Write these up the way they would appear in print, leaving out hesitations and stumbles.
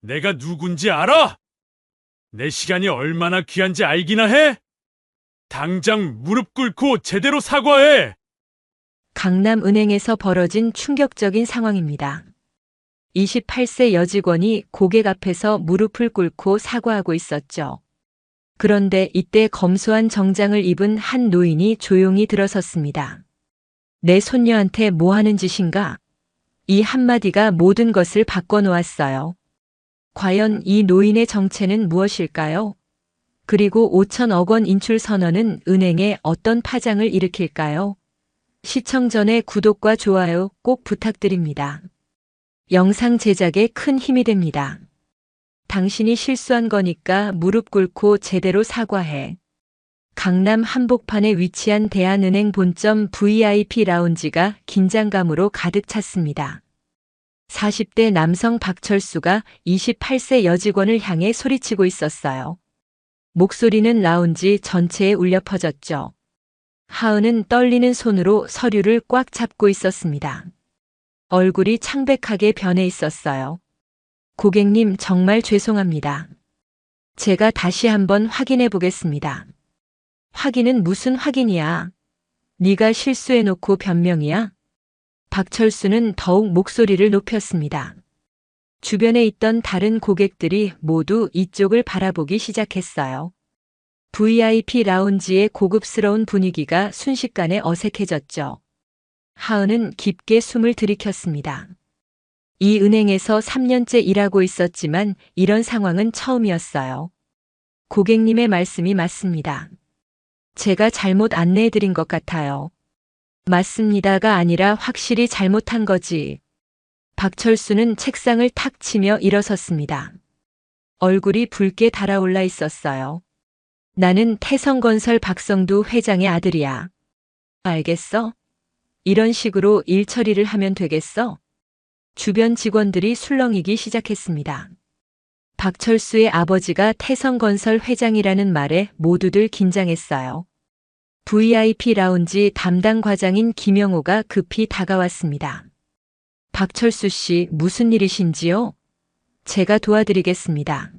내가 누군지 알아? 내 시간이 얼마나 귀한지 알기나 해? 당장 무릎 꿇고 제대로 사과해! 강남은행에서 벌어진 충격적인 상황입니다. 28세 여직원이 고객 앞에서 무릎을 꿇고 사과하고 있었죠. 그런데 이때 검소한 정장을 입은 한 노인이 조용히 들어섰습니다. 내 손녀한테 뭐 하는 짓인가? 이 한마디가 모든 것을 바꿔놓았어요. 과연 이 노인의 정체는 무엇일까요? 그리고 5천억 원 인출 선언은 은행에 어떤 파장을 일으킬까요? 시청 전에 구독과 좋아요 꼭 부탁드립니다. 영상 제작에 큰 힘이 됩니다. 당신이 실수한 거니까 무릎 꿇고 제대로 사과해. 강남 한복판에 위치한 대한은행 본점 VIP 라운지가 긴장감으로 가득 찼습니다. 40대 남성 박철수가 28세 여직원을 향해 소리치고 있었어요. 목소리는 라운지 전체에 울려 퍼졌죠. 하은은 떨리는 손으로 서류를 꽉 잡고 있었습니다. 얼굴이 창백하게 변해 있었어요. 고객님, 정말 죄송합니다. 제가 다시 한번 확인해 보겠습니다. 확인은 무슨 확인이야? 네가 실수해놓고 변명이야? 박철수는 더욱 목소리를 높였습니다. 주변에 있던 다른 고객들이 모두 이쪽을 바라보기 시작했어요. VIP 라운지의 고급스러운 분위기가 순식간에 어색해졌죠. 하은은 깊게 숨을 들이켰습니다. 이 은행에서 3년째 일하고 있었지만 이런 상황은 처음이었어요. 고객님의 말씀이 맞습니다. 제가 잘못 안내해드린 것 같아요. 맞습니다가 아니라 확실히 잘못한 거지. 박철수는 책상을 탁 치며 일어섰습니다. 얼굴이 붉게 달아올라 있었어요. 나는 태성건설 박성두 회장의 아들이야. 알겠어? 이런 식으로 일 처리를 하면 되겠어? 주변 직원들이 술렁이기 시작했습니다. 박철수의 아버지가 태성건설 회장이라는 말에 모두들 긴장했어요. VIP 라운지 담당 과장인 김영호가 급히 다가왔습니다. 박철수 씨, 무슨 일이신지요? 제가 도와드리겠습니다.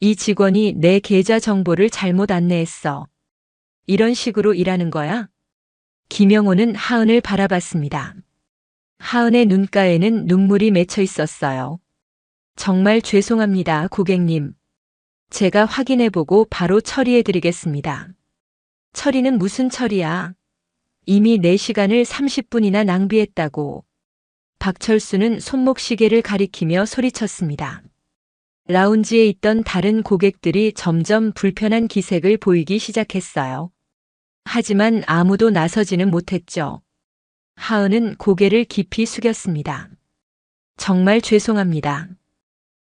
이 직원이 내 계좌 정보를 잘못 안내했어. 이런 식으로 일하는 거야? 김영호는 하은을 바라봤습니다. 하은의 눈가에는 눈물이 맺혀 있었어요. 정말 죄송합니다, 고객님. 제가 확인해보고 바로 처리해드리겠습니다. 처리는 무슨 처리야? 이미 내 시간을 30분이나 낭비했다고. 박철수는 손목시계를 가리키며 소리쳤습니다. 라운지에 있던 다른 고객들이 점점 불편한 기색을 보이기 시작했어요. 하지만 아무도 나서지는 못했죠. 하은은 고개를 깊이 숙였습니다. 정말 죄송합니다.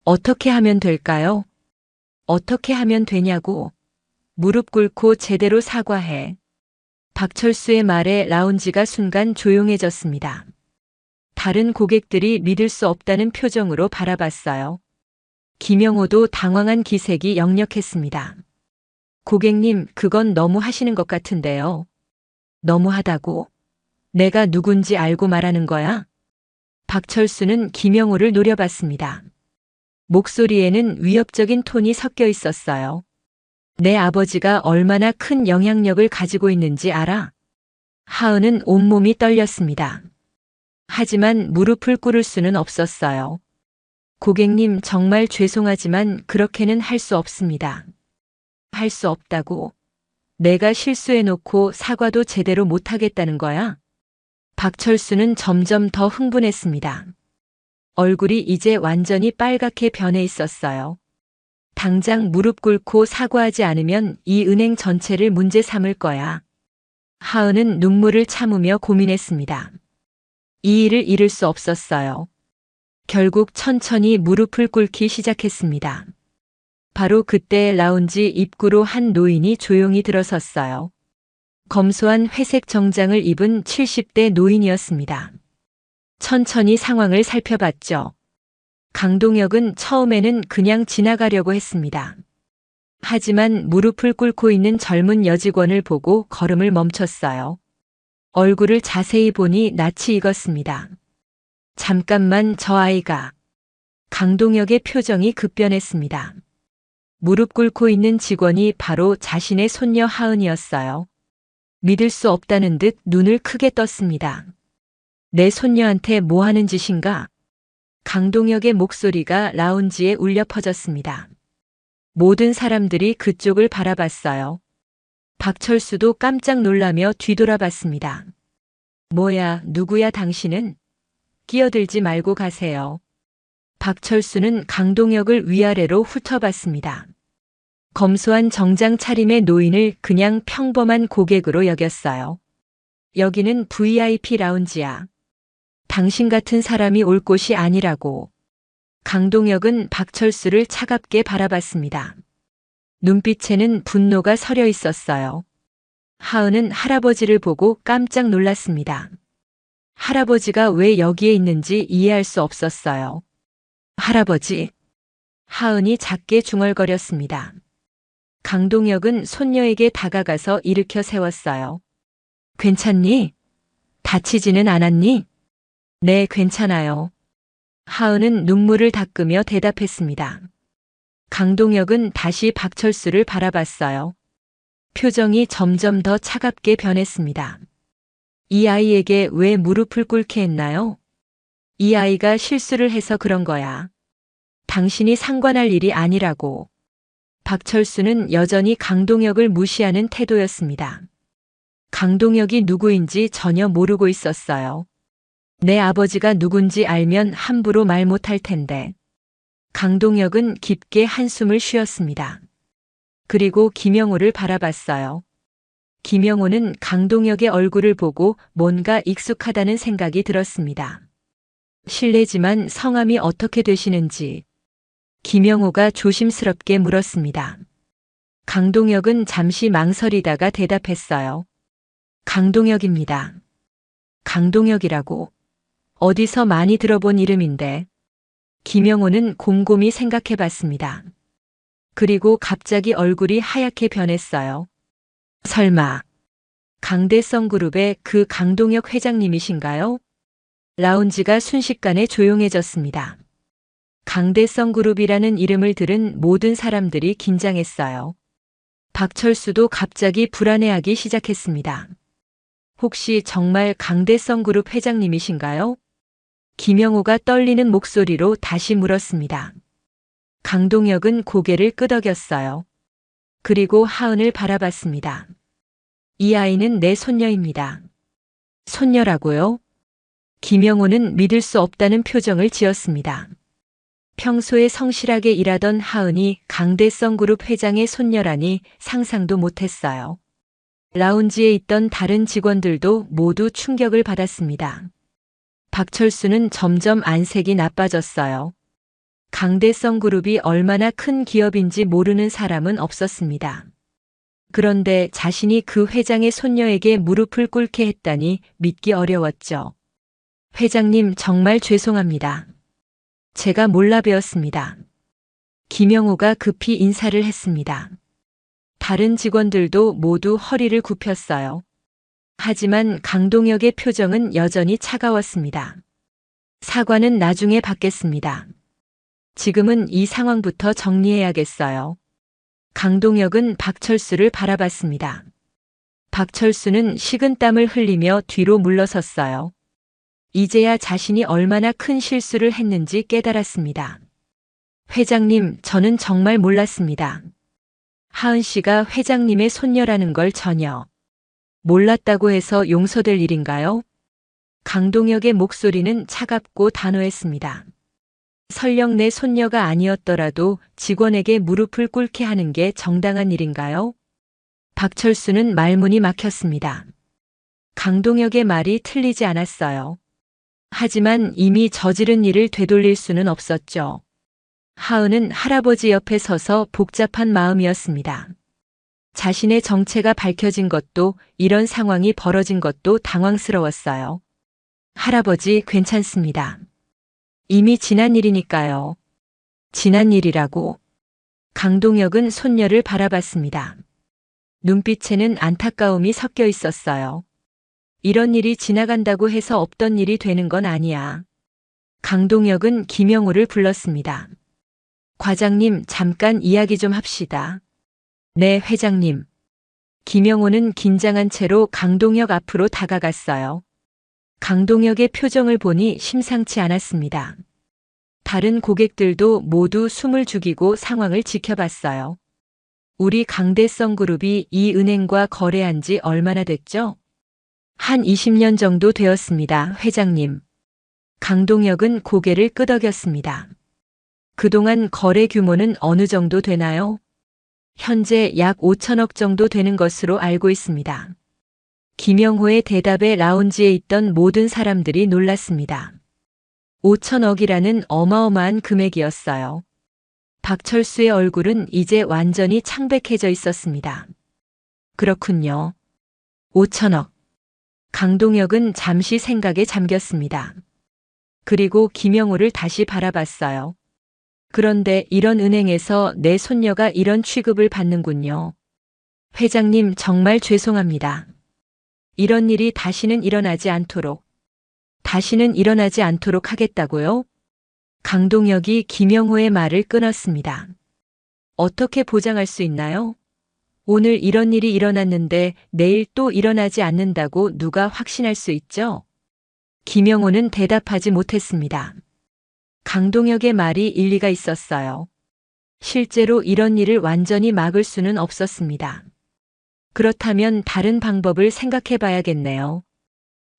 어떻게 하면 될까요? 어떻게 하면 되냐고. 무릎 꿇고 제대로 사과해. 박철수의 말에 라운지가 순간 조용해졌습니다. 다른 고객들이 믿을 수 없다는 표정으로 바라봤어요. 김영호도 당황한 기색이 역력했습니다. 고객님, 그건 너무 하시는 것 같은데요. 너무하다고? 내가 누군지 알고 말하는 거야? 박철수는 김영호를 노려봤습니다. 목소리에는 위협적인 톤이 섞여 있었어요. 내 아버지가 얼마나 큰 영향력을 가지고 있는지 알아? 하은은 온몸이 떨렸습니다. 하지만 무릎을 꿇을 수는 없었어요. 고객님, 정말 죄송하지만 그렇게는 할 수 없습니다. 할 수 없다고? 내가 실수해놓고 사과도 제대로 못하겠다는 거야? 박철수는 점점 더 흥분했습니다. 얼굴이 이제 완전히 빨갛게 변해 있었어요. 당장 무릎 꿇고 사과하지 않으면 이 은행 전체를 문제 삼을 거야. 하은은 눈물을 참으며 고민했습니다. 이 일을 잃을 수 없었어요. 결국 천천히 무릎을 꿇기 시작했습니다. 바로 그때 라운지 입구로 한 노인이 조용히 들어섰어요. 검소한 회색 정장을 입은 70대 노인이었습니다. 천천히 상황을 살펴봤죠. 강동혁은 처음에는 그냥 지나가려고 했습니다. 하지만 무릎을 꿇고 있는 젊은 여직원을 보고 걸음을 멈췄어요. 얼굴을 자세히 보니 낯이 익었습니다. 잠깐만, 저 아이가. 강동혁의 표정이 급변했습니다. 무릎 꿇고 있는 직원이 바로 자신의 손녀 하은이었어요. 믿을 수 없다는 듯 눈을 크게 떴습니다. 내 손녀한테 뭐 하는 짓인가? 강동혁의 목소리가 라운지에 울려 퍼졌습니다. 모든 사람들이 그쪽을 바라봤어요. 박철수도 깜짝 놀라며 뒤돌아봤습니다. 뭐야, 누구야 당신은? 끼어들지 말고 가세요. 박철수는 강동혁을 위아래로 훑어봤습니다. 검소한 정장 차림의 노인을 그냥 평범한 고객으로 여겼어요. 여기는 VIP 라운지야. 당신 같은 사람이 올 곳이 아니라고. 강동혁은 박철수를 차갑게 바라봤습니다. 눈빛에는 분노가 서려 있었어요. 하은은 할아버지를 보고 깜짝 놀랐습니다. 할아버지가 왜 여기에 있는지 이해할 수 없었어요. 할아버지. 하은이 작게 중얼거렸습니다. 강동혁은 손녀에게 다가가서 일으켜 세웠어요. 괜찮니? 다치지는 않았니? 네, 괜찮아요. 하은은 눈물을 닦으며 대답했습니다. 강동혁은 다시 박철수를 바라봤어요. 표정이 점점 더 차갑게 변했습니다. 이 아이에게 왜 무릎을 꿇게 했나요? 이 아이가 실수를 해서 그런 거야. 당신이 상관할 일이 아니라고. 박철수는 여전히 강동혁을 무시하는 태도였습니다. 강동혁이 누구인지 전혀 모르고 있었어요. 내 아버지가 누군지 알면 함부로 말 못할 텐데. 강동혁은 깊게 한숨을 쉬었습니다. 그리고 김영호를 바라봤어요. 김영호는 강동혁의 얼굴을 보고 뭔가 익숙하다는 생각이 들었습니다. 실례지만 성함이 어떻게 되시는지. 김영호가 조심스럽게 물었습니다. 강동혁은 잠시 망설이다가 대답했어요. 강동혁입니다. 강동혁이라고? 어디서 많이 들어본 이름인데. 김영호는 곰곰이 생각해 봤습니다. 그리고 갑자기 얼굴이 하얗게 변했어요. 설마 강대성 그룹의 그 강동혁 회장님이신가요? 라운지가 순식간에 조용해졌습니다. 강대성 그룹이라는 이름을 들은 모든 사람들이 긴장했어요. 박철수도 갑자기 불안해하기 시작했습니다. 혹시 정말 강대성 그룹 회장님이신가요? 김영호가 떨리는 목소리로 다시 물었습니다. 강동혁은 고개를 끄덕였어요. 그리고 하은을 바라봤습니다. 이 아이는 내 손녀입니다. 손녀라고요? 김영호는 믿을 수 없다는 표정을 지었습니다. 평소에 성실하게 일하던 하은이 강대성 그룹 회장의 손녀라니 상상도 못했어요. 라운지에 있던 다른 직원들도 모두 충격을 받았습니다. 박철수는 점점 안색이 나빠졌어요. 강대성 그룹이 얼마나 큰 기업인지 모르는 사람은 없었습니다. 그런데 자신이 그 회장의 손녀에게 무릎을 꿇게 했다니 믿기 어려웠죠. 회장님, 정말 죄송합니다. 제가 몰라 뵈었습니다. 김영호가 급히 인사를 했습니다. 다른 직원들도 모두 허리를 굽혔어요. 하지만 강동혁의 표정은 여전히 차가웠습니다. 사과는 나중에 받겠습니다. 지금은 이 상황부터 정리해야겠어요. 강동혁은 박철수를 바라봤습니다. 박철수는 식은땀을 흘리며 뒤로 물러섰어요. 이제야 자신이 얼마나 큰 실수를 했는지 깨달았습니다. 회장님, 저는 정말 몰랐습니다. 하은 씨가 회장님의 손녀라는 걸 전혀 몰랐다고 해서 용서될 일인가요? 강동혁의 목소리는 차갑고 단호했습니다. 설령 내 손녀가 아니었더라도 직원에게 무릎을 꿇게 하는 게 정당한 일인가요? 박철수는 말문이 막혔습니다. 강동혁의 말이 틀리지 않았어요. 하지만 이미 저지른 일을 되돌릴 수는 없었죠. 하은은 할아버지 옆에 서서 복잡한 마음이었습니다. 자신의 정체가 밝혀진 것도, 이런 상황이 벌어진 것도 당황스러웠어요. 할아버지, 괜찮습니다. 이미 지난 일이니까요. 지난 일이라고. 강동혁은 손녀를 바라봤습니다. 눈빛에는 안타까움이 섞여 있었어요. 이런 일이 지나간다고 해서 없던 일이 되는 건 아니야. 강동혁은 김영호를 불렀습니다. 과장님, 잠깐 이야기 좀 합시다. 네, 회장님. 김영호는 긴장한 채로 강동혁 앞으로 다가갔어요. 강동혁의 표정을 보니 심상치 않았습니다. 다른 고객들도 모두 숨을 죽이고 상황을 지켜봤어요. 우리 강대성 그룹이 이 은행과 거래한 지 얼마나 됐죠? 한 20년 정도 되었습니다, 회장님. 강동혁은 고개를 끄덕였습니다. 그동안 거래 규모는 어느 정도 되나요? 현재 약 5천억 정도 되는 것으로 알고 있습니다. 김영호의 대답에 라운지에 있던 모든 사람들이 놀랐습니다. 5천억이라는 어마어마한 금액이었어요. 박철수의 얼굴은 이제 완전히 창백해져 있었습니다. 그렇군요. 5천억. 강동혁은 잠시 생각에 잠겼습니다. 그리고 김영호를 다시 바라봤어요. 그런데 이런 은행에서 내 손녀가 이런 취급을 받는군요. 회장님, 정말 죄송합니다. 이런 일이 다시는 일어나지 않도록 하겠다고요? 강동혁이 김영호의 말을 끊었습니다. 어떻게 보장할 수 있나요? 오늘 이런 일이 일어났는데 내일 또 일어나지 않는다고 누가 확신할 수 있죠? 김영호는 대답하지 못했습니다. 강동혁의 말이 일리가 있었어요. 실제로 이런 일을 완전히 막을 수는 없었습니다. 그렇다면 다른 방법을 생각해 봐야겠네요.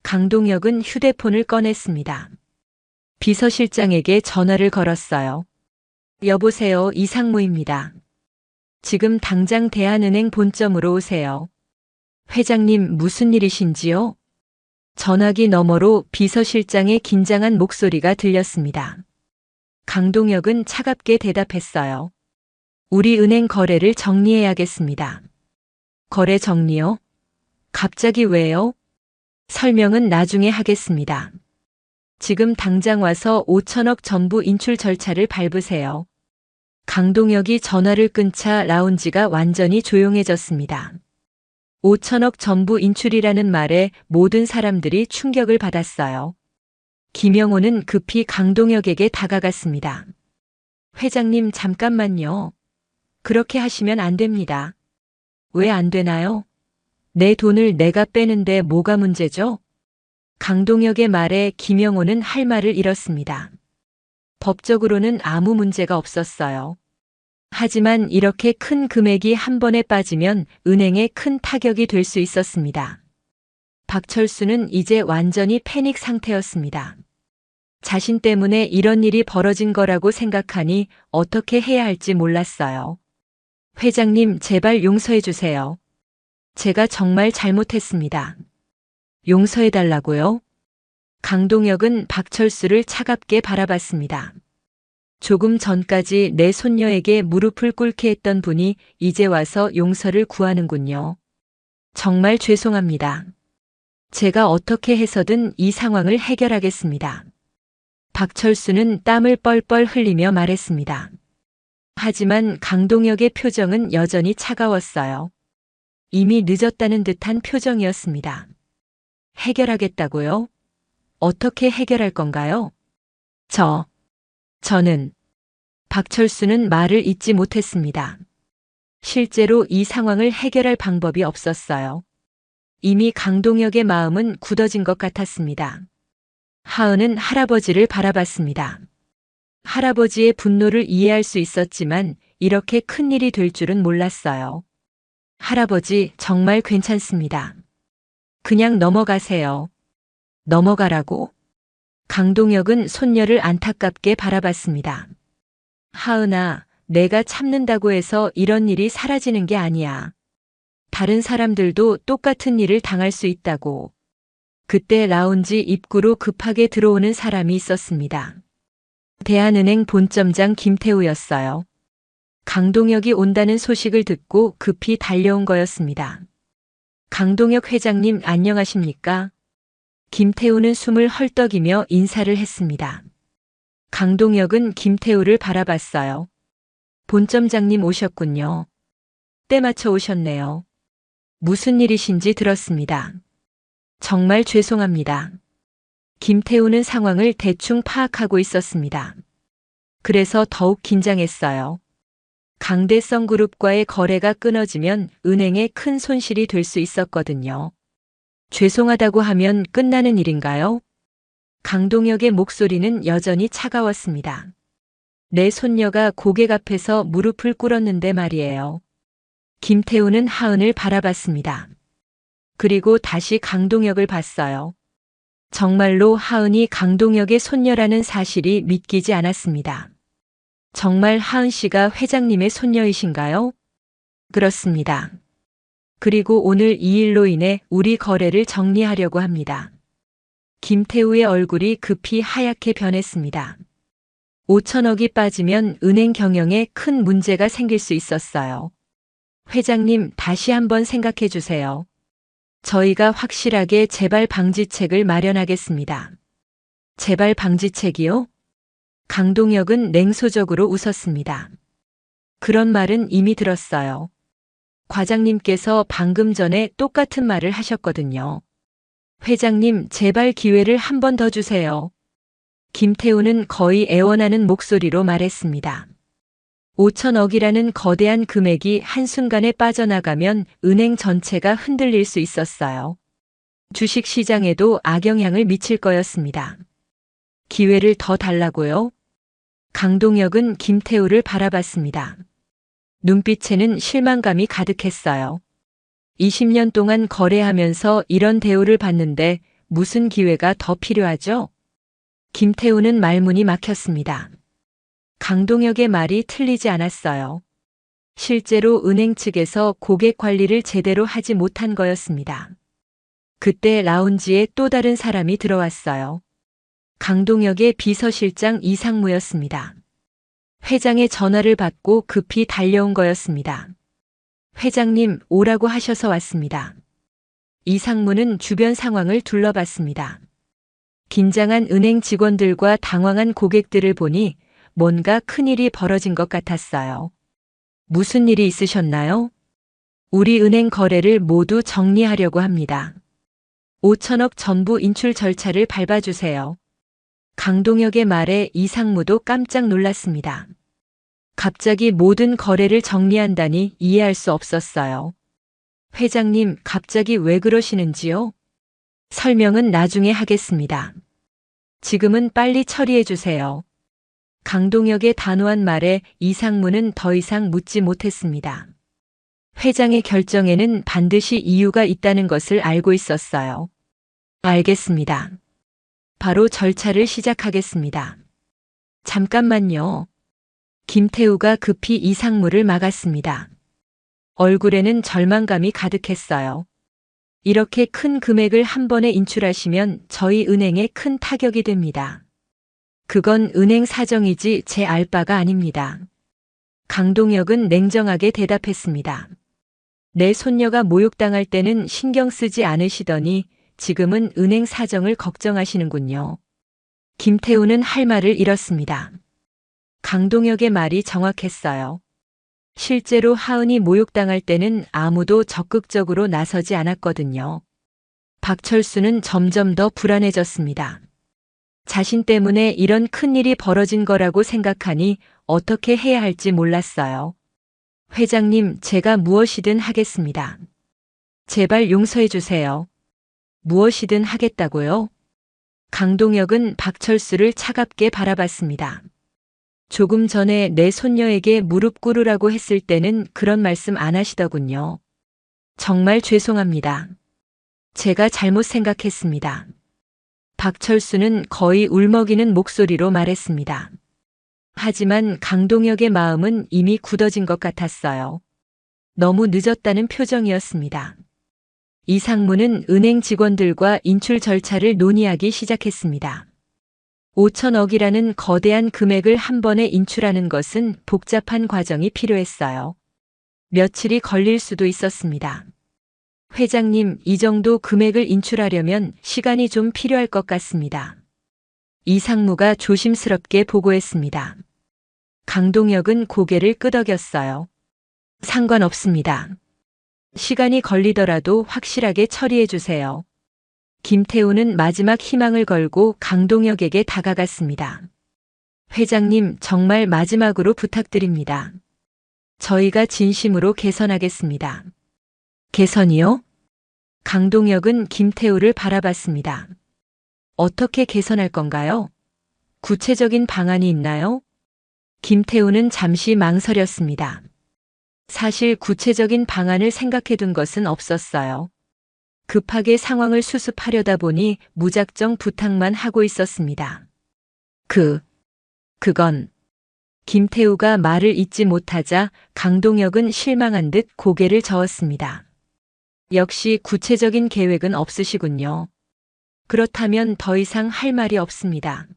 강동혁은 휴대폰을 꺼냈습니다. 비서실장에게 전화를 걸었어요. 여보세요, 이상무입니다. 지금 당장 대한은행 본점으로 오세요. 회장님, 무슨 일이신지요? 전화기 너머로 비서실장의 긴장한 목소리가 들렸습니다. 강동혁은 차갑게 대답했어요. 우리 은행 거래를 정리해야겠습니다. 거래 정리요? 갑자기 왜요? 설명은 나중에 하겠습니다. 지금 당장 와서 5천억 전부 인출 절차를 밟으세요. 강동혁이 전화를 끊자 라운지가 완전히 조용해졌습니다. 5천억 전부 인출이라는 말에 모든 사람들이 충격을 받았어요. 김영호는 급히 강동혁에게 다가갔습니다. 회장님, 잠깐만요. 그렇게 하시면 안 됩니다. 왜 안 되나요? 내 돈을 내가 빼는데 뭐가 문제죠? 강동혁의 말에 김영호는 할 말을 잃었습니다. 법적으로는 아무 문제가 없었어요. 하지만 이렇게 큰 금액이 한 번에 빠지면 은행에 큰 타격이 될 수 있었습니다. 박철수는 이제 완전히 패닉 상태였습니다. 자신 때문에 이런 일이 벌어진 거라고 생각하니 어떻게 해야 할지 몰랐어요. 회장님, 제발 용서해 주세요. 제가 정말 잘못했습니다. 용서해 달라고요? 강동혁은 박철수를 차갑게 바라봤습니다. 조금 전까지 내 손녀에게 무릎을 꿇게 했던 분이 이제 와서 용서를 구하는군요. 정말 죄송합니다. 제가 어떻게 해서든 이 상황을 해결하겠습니다. 박철수는 땀을 뻘뻘 흘리며 말했습니다. 하지만 강동혁의 표정은 여전히 차가웠어요. 이미 늦었다는 듯한 표정이었습니다. 해결하겠다고요? 어떻게 해결할 건가요? 저는 박철수는 말을 잇지 못했습니다. 실제로 이 상황을 해결할 방법이 없었어요. 이미 강동혁의 마음은 굳어진 것 같았습니다. 하은은 할아버지를 바라봤습니다. 할아버지의 분노를 이해할 수 있었지만 이렇게 큰 일이 될 줄은 몰랐어요. 할아버지, 정말 괜찮습니다. 그냥 넘어가세요. 넘어가라고? 강동혁은 손녀를 안타깝게 바라봤습니다. 하은아, 내가 참는다고 해서 이런 일이 사라지는 게 아니야. 다른 사람들도 똑같은 일을 당할 수 있다고. 그때 라운지 입구로 급하게 들어오는 사람이 있었습니다. 대한은행 본점장 김태우였어요. 강동혁이 온다는 소식을 듣고 급히 달려온 거였습니다. 강동혁 회장님, 안녕하십니까? 김태우는 숨을 헐떡이며 인사를 했습니다. 강동혁은 김태우를 바라봤어요. 본점장님 오셨군요. 때맞춰 오셨네요. 무슨 일이신지 들었습니다. 정말 죄송합니다. 김태우는 상황을 대충 파악하고 있었습니다. 그래서 더욱 긴장했어요. 강대성 그룹과의 거래가 끊어지면 은행에 큰 손실이 될 수 있었거든요. 죄송하다고 하면 끝나는 일인가요? 강동혁의 목소리는 여전히 차가웠습니다. 내 손녀가 고객 앞에서 무릎을 꿇었는데 말이에요. 김태우는 하은을 바라봤습니다. 그리고 다시 강동혁을 봤어요. 정말로 하은이 강동혁의 손녀라는 사실이 믿기지 않았습니다. 정말 하은 씨가 회장님의 손녀이신가요? 그렇습니다. 그리고 오늘 이 일로 인해 우리 거래를 정리하려고 합니다. 김태우의 얼굴이 급히 하얗게 변했습니다. 5천억이 빠지면 은행 경영에 큰 문제가 생길 수 있었어요. 회장님, 다시 한번 생각해 주세요. 저희가 확실하게 재발 방지책을 마련하겠습니다. 재발 방지책이요? 강동혁은 냉소적으로 웃었습니다. 그런 말은 이미 들었어요. 과장님께서 방금 전에 똑같은 말을 하셨거든요. 회장님, 제발 기회를 한 번 더 주세요. 김태우는 거의 애원하는 목소리로 말했습니다. 5천억이라는 거대한 금액이 한순간에 빠져나가면 은행 전체가 흔들릴 수 있었어요. 주식 시장에도 악영향을 미칠 거였습니다. 기회를 더 달라고요? 강동혁은 김태우를 바라봤습니다. 눈빛에는 실망감이 가득했어요. 20년 동안 거래하면서 이런 대우를 받는데 무슨 기회가 더 필요하죠? 김태우는 말문이 막혔습니다. 강동혁의 말이 틀리지 않았어요. 실제로 은행 측에서 고객 관리를 제대로 하지 못한 거였습니다. 그때 라운지에 또 다른 사람이 들어왔어요. 강동혁의 비서실장 이상무였습니다. 회장의 전화를 받고 급히 달려온 거였습니다. 회장님, 오라고 하셔서 왔습니다. 이상무는 주변 상황을 둘러봤습니다. 긴장한 은행 직원들과 당황한 고객들을 보니 뭔가 큰일이 벌어진 것 같았어요. 무슨 일이 있으셨나요? 우리 은행 거래를 모두 정리하려고 합니다. 5천억 전부 인출 절차를 밟아주세요. 강동혁의 말에 이상무도 깜짝 놀랐습니다. 갑자기 모든 거래를 정리한다니 이해할 수 없었어요. 회장님, 갑자기 왜 그러시는지요? 설명은 나중에 하겠습니다. 지금은 빨리 처리해 주세요. 강동혁의 단호한 말에 이상무는 더 이상 묻지 못했습니다. 회장의 결정에는 반드시 이유가 있다는 것을 알고 있었어요. 알겠습니다. 바로 절차를 시작하겠습니다. 잠깐만요. 김태우가 급히 이상무를 막았습니다. 얼굴에는 절망감이 가득했어요. 이렇게 큰 금액을 한 번에 인출하시면 저희 은행에 큰 타격이 됩니다. 그건 은행 사정이지 제 알 바가 아닙니다. 강동혁은 냉정하게 대답했습니다. 내 손녀가 모욕당할 때는 신경 쓰지 않으시더니 지금은 은행 사정을 걱정하시는군요. 김태우는 할 말을 잃었습니다. 강동혁의 말이 정확했어요. 실제로 하은이 모욕당할 때는 아무도 적극적으로 나서지 않았거든요. 박철수는 점점 더 불안해졌습니다. 자신 때문에 이런 큰일이 벌어진 거라고 생각하니 어떻게 해야 할지 몰랐어요. 회장님, 제가 무엇이든 하겠습니다. 제발 용서해 주세요. 무엇이든 하겠다고요? 강동혁은 박철수를 차갑게 바라봤습니다. 조금 전에 내 손녀에게 무릎 꿇으라고 했을 때는 그런 말씀 안 하시더군요. 정말 죄송합니다. 제가 잘못 생각했습니다. 박철수는 거의 울먹이는 목소리로 말했습니다. 하지만 강동혁의 마음은 이미 굳어진 것 같았어요. 너무 늦었다는 표정이었습니다. 이상무는 은행 직원들과 인출 절차를 논의하기 시작했습니다. 5천억이라는 거대한 금액을 한 번에 인출하는 것은 복잡한 과정이 필요했어요. 며칠이 걸릴 수도 있었습니다. 회장님, 이 정도 금액을 인출하려면 시간이 좀 필요할 것 같습니다. 이상무가 조심스럽게 보고했습니다. 강동혁은 고개를 끄덕였어요. 상관없습니다. 시간이 걸리더라도 확실하게 처리해 주세요. 김태우는 마지막 희망을 걸고 강동혁에게 다가갔습니다. 회장님, 정말 마지막으로 부탁드립니다. 저희가 진심으로 개선하겠습니다. 개선이요? 강동혁은 김태우를 바라봤습니다. 어떻게 개선할 건가요? 구체적인 방안이 있나요? 김태우는 잠시 망설였습니다. 사실 구체적인 방안을 생각해둔 것은 없었어요. 급하게 상황을 수습하려다 보니 무작정 부탁만 하고 있었습니다. 그건 김태우가 말을 잇지 못하자 강동혁은 실망한 듯 고개를 저었습니다. 역시 구체적인 계획은 없으시군요. 그렇다면 더 이상 할 말이 없습니다.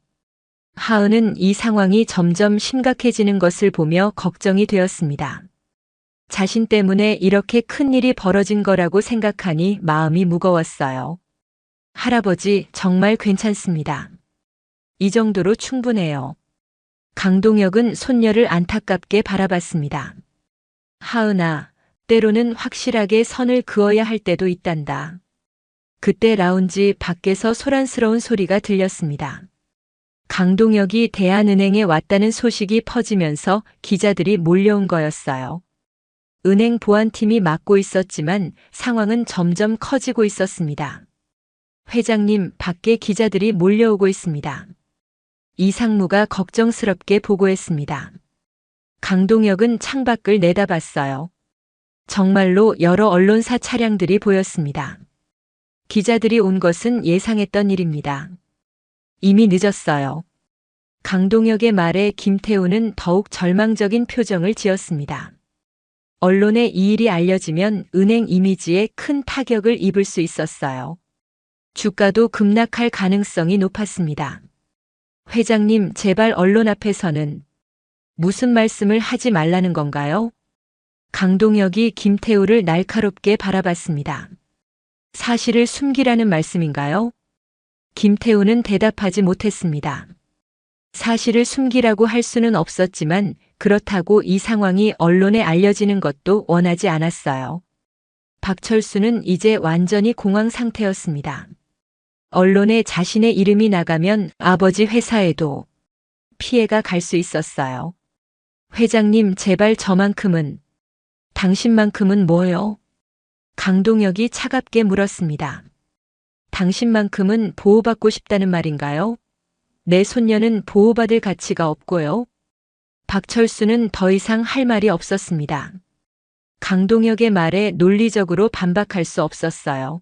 하은은 이 상황이 점점 심각해지는 것을 보며 걱정이 되었습니다. 자신 때문에 이렇게 큰 일이 벌어진 거라고 생각하니 마음이 무거웠어요. 할아버지, 정말 괜찮습니다. 이 정도로 충분해요. 강동혁은 손녀를 안타깝게 바라봤습니다. 하은아, 때로는 확실하게 선을 그어야 할 때도 있단다. 그때 라운지 밖에서 소란스러운 소리가 들렸습니다. 강동혁이 대한은행에 왔다는 소식이 퍼지면서 기자들이 몰려온 거였어요. 은행 보안팀이 맡고 있었지만 상황은 점점 커지고 있었습니다. 회장님, 밖에 기자들이 몰려오고 있습니다. 이상무가 걱정스럽게 보고했습니다. 강동혁은 창밖을 내다봤어요. 정말로 여러 언론사 차량들이 보였습니다. 기자들이 온 것은 예상했던 일입니다. 이미 늦었어요. 강동혁의 말에 김태우는 더욱 절망적인 표정을 지었습니다. 언론에 이 일이 알려지면 은행 이미지에 큰 타격을 입을 수 있었어요. 주가도 급락할 가능성이 높았습니다. 회장님, 제발 언론 앞에서는 무슨 말씀을 하지 말라는 건가요? 강동혁이 김태우를 날카롭게 바라봤습니다. 사실을 숨기라는 말씀인가요? 김태우는 대답하지 못했습니다. 사실을 숨기라고 할 수는 없었지만 그렇다고 이 상황이 언론에 알려지는 것도 원하지 않았어요. 박철수는 이제 완전히 공황 상태였습니다. 언론에 자신의 이름이 나가면 아버지 회사에도 피해가 갈 수 있었어요. 회장님, 제발 저만큼은, 당신만큼은 뭐요? 강동혁이 차갑게 물었습니다. 당신만큼은 보호받고 싶다는 말인가요? 내 손녀는 보호받을 가치가 없고요. 박철수는 더 이상 할 말이 없었습니다. 강동혁의 말에 논리적으로 반박할 수 없었어요.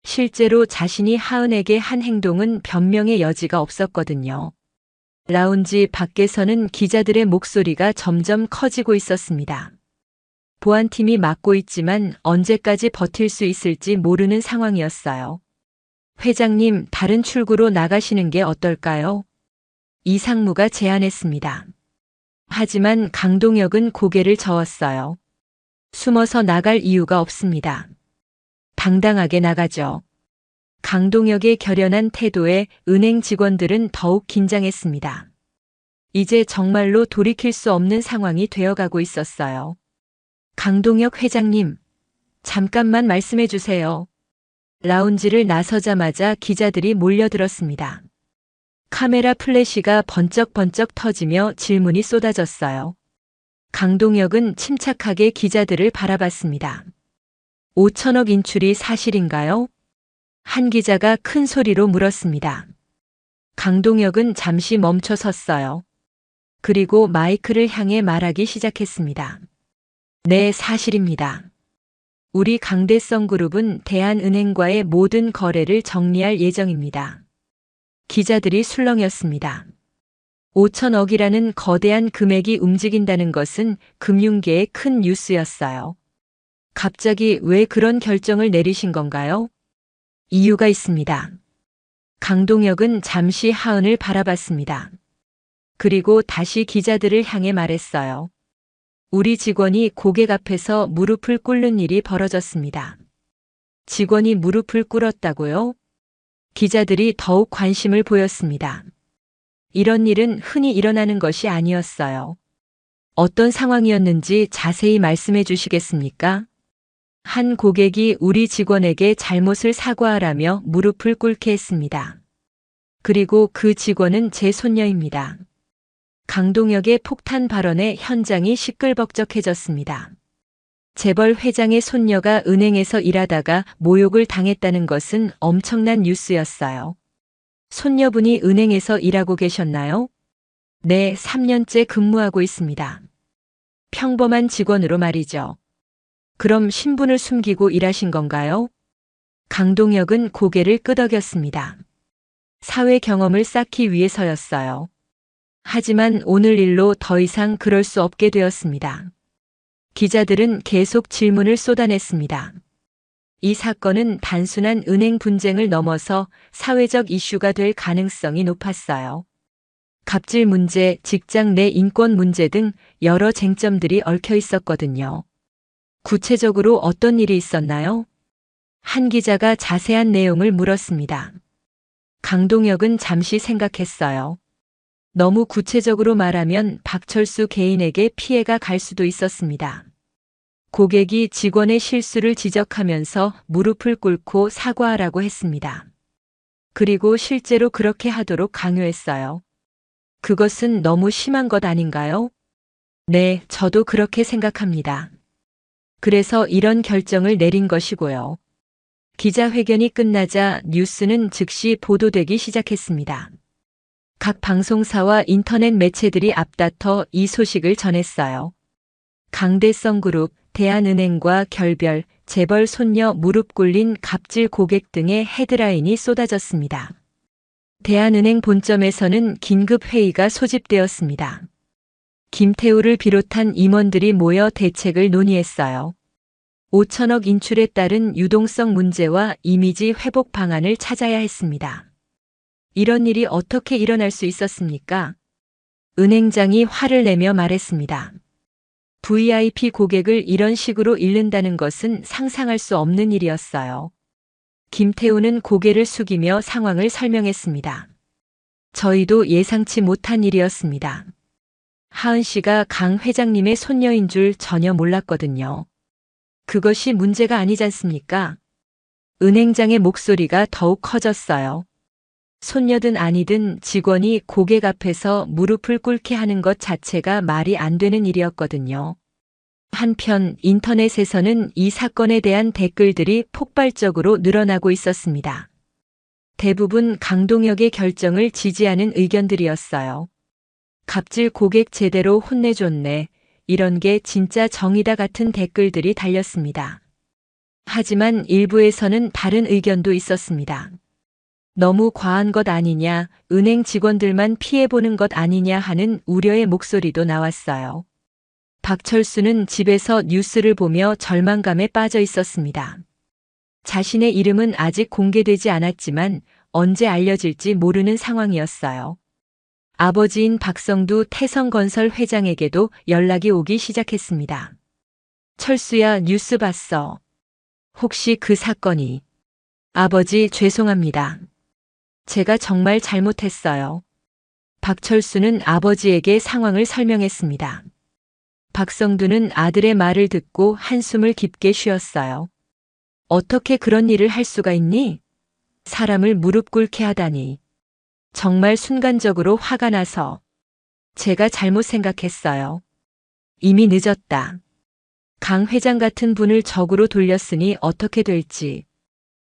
실제로 자신이 하은에게 한 행동은 변명의 여지가 없었거든요. 라운지 밖에서는 기자들의 목소리가 점점 커지고 있었습니다. 보안팀이 막고 있지만 언제까지 버틸 수 있을지 모르는 상황이었어요. 회장님, 다른 출구로 나가시는 게 어떨까요? 이상무가 제안했습니다. 하지만 강동혁은 고개를 저었어요. 숨어서 나갈 이유가 없습니다. 당당하게 나가죠. 강동혁의 결연한 태도에 은행 직원들은 더욱 긴장했습니다. 이제 정말로 돌이킬 수 없는 상황이 되어가고 있었어요. 강동혁 회장님, 잠깐만 말씀해 주세요. 라운지를 나서자마자 기자들이 몰려들었습니다. 카메라 플래시가 번쩍번쩍 터지며 질문이 쏟아졌어요. 강동혁은 침착하게 기자들을 바라봤습니다. 5천억 인출이 사실인가요? 한 기자가 큰 소리로 물었습니다. 강동혁은 잠시 멈춰 섰어요. 그리고 마이크를 향해 말하기 시작했습니다. 네, 사실입니다. 우리 강대성 그룹은 대한은행과의 모든 거래를 정리할 예정입니다. 기자들이 술렁였습니다. 5천억이라는 거대한 금액이 움직인다는 것은 금융계의 큰 뉴스였어요. 갑자기 왜 그런 결정을 내리신 건가요? 이유가 있습니다. 강동혁은 잠시 하은을 바라봤습니다. 그리고 다시 기자들을 향해 말했어요. 우리 직원이 고객 앞에서 무릎을 꿇는 일이 벌어졌습니다. 직원이 무릎을 꿇었다고요? 기자들이 더욱 관심을 보였습니다. 이런 일은 흔히 일어나는 것이 아니었어요. 어떤 상황이었는지 자세히 말씀해 주시겠습니까? 한 고객이 우리 직원에게 잘못을 사과하라며 무릎을 꿇게 했습니다. 그리고 그 직원은 제 손녀입니다. 강동혁의 폭탄 발언에 현장이 시끌벅적해졌습니다. 재벌 회장의 손녀가 은행에서 일하다가 모욕을 당했다는 것은 엄청난 뉴스였어요. 손녀분이 은행에서 일하고 계셨나요? 네, 3년째 근무하고 있습니다. 평범한 직원으로 말이죠. 그럼 신분을 숨기고 일하신 건가요? 강동혁은 고개를 끄덕였습니다. 사회 경험을 쌓기 위해서였어요. 하지만 오늘 일로 더 이상 그럴 수 없게 되었습니다. 기자들은 계속 질문을 쏟아냈습니다. 이 사건은 단순한 은행 분쟁을 넘어서 사회적 이슈가 될 가능성이 높았어요. 갑질 문제, 직장 내 인권 문제 등 여러 쟁점들이 얽혀 있었거든요. 구체적으로 어떤 일이 있었나요? 한 기자가 자세한 내용을 물었습니다. 강동혁은 잠시 생각했어요. 너무 구체적으로 말하면 박철수 개인에게 피해가 갈 수도 있었습니다. 고객이 직원의 실수를 지적하면서 무릎을 꿇고 사과하라고 했습니다. 그리고 실제로 그렇게 하도록 강요했어요. 그것은 너무 심한 것 아닌가요? 네, 저도 그렇게 생각합니다. 그래서 이런 결정을 내린 것이고요. 기자회견이 끝나자 뉴스는 즉시 보도되기 시작했습니다. 각 방송사와 인터넷 매체들이 앞다퉈 이 소식을 전했어요. 강대성그룹, 대한은행과 결별, 재벌 손녀 무릎 꿇린 갑질 고객 등의 헤드라인이 쏟아졌습니다. 대한은행 본점에서는 긴급 회의가 소집되었습니다. 김태우를 비롯한 임원들이 모여 대책을 논의했어요. 5천억 인출에 따른 유동성 문제와 이미지 회복 방안을 찾아야 했습니다. 이런 일이 어떻게 일어날 수 있었습니까? 은행장이 화를 내며 말했습니다. VIP 고객을 이런 식으로 잃는다는 것은 상상할 수 없는 일이었어요. 김태우는 고개를 숙이며 상황을 설명했습니다. 저희도 예상치 못한 일이었습니다. 하은 씨가 강 회장님의 손녀인 줄 전혀 몰랐거든요. 그것이 문제가 아니지 않습니까? 은행장의 목소리가 더욱 커졌어요. 손녀든 아니든 직원이 고객 앞에서 무릎을 꿇게 하는 것 자체가 말이 안 되는 일이었거든요. 한편 인터넷에서는 이 사건에 대한 댓글들이 폭발적으로 늘어나고 있었습니다. 대부분 강동혁의 결정을 지지하는 의견들이었어요. 갑질 고객 제대로 혼내줬네. 이런 게 진짜 정의다 같은 댓글들이 달렸습니다. 하지만 일부에서는 다른 의견도 있었습니다. 너무 과한 것 아니냐, 은행 직원들만 피해보는 것 아니냐 하는 우려의 목소리도 나왔어요. 박철수는 집에서 뉴스를 보며 절망감에 빠져 있었습니다. 자신의 이름은 아직 공개되지 않았지만 언제 알려질지 모르는 상황이었어요. 아버지인 박성두 태성건설 회장에게도 연락이 오기 시작했습니다. 철수야, 뉴스 봤어. 혹시 그 사건이? 아버지, 죄송합니다. 제가 정말 잘못했어요. 박철수는 아버지에게 상황을 설명했습니다. 박성두는 아들의 말을 듣고 한숨을 깊게 쉬었어요. 어떻게 그런 일을 할 수가 있니? 사람을 무릎 꿇게 하다니. 정말 순간적으로 화가 나서 제가 잘못 생각했어요. 이미 늦었다. 강 회장 같은 분을 적으로 돌렸으니 어떻게 될지.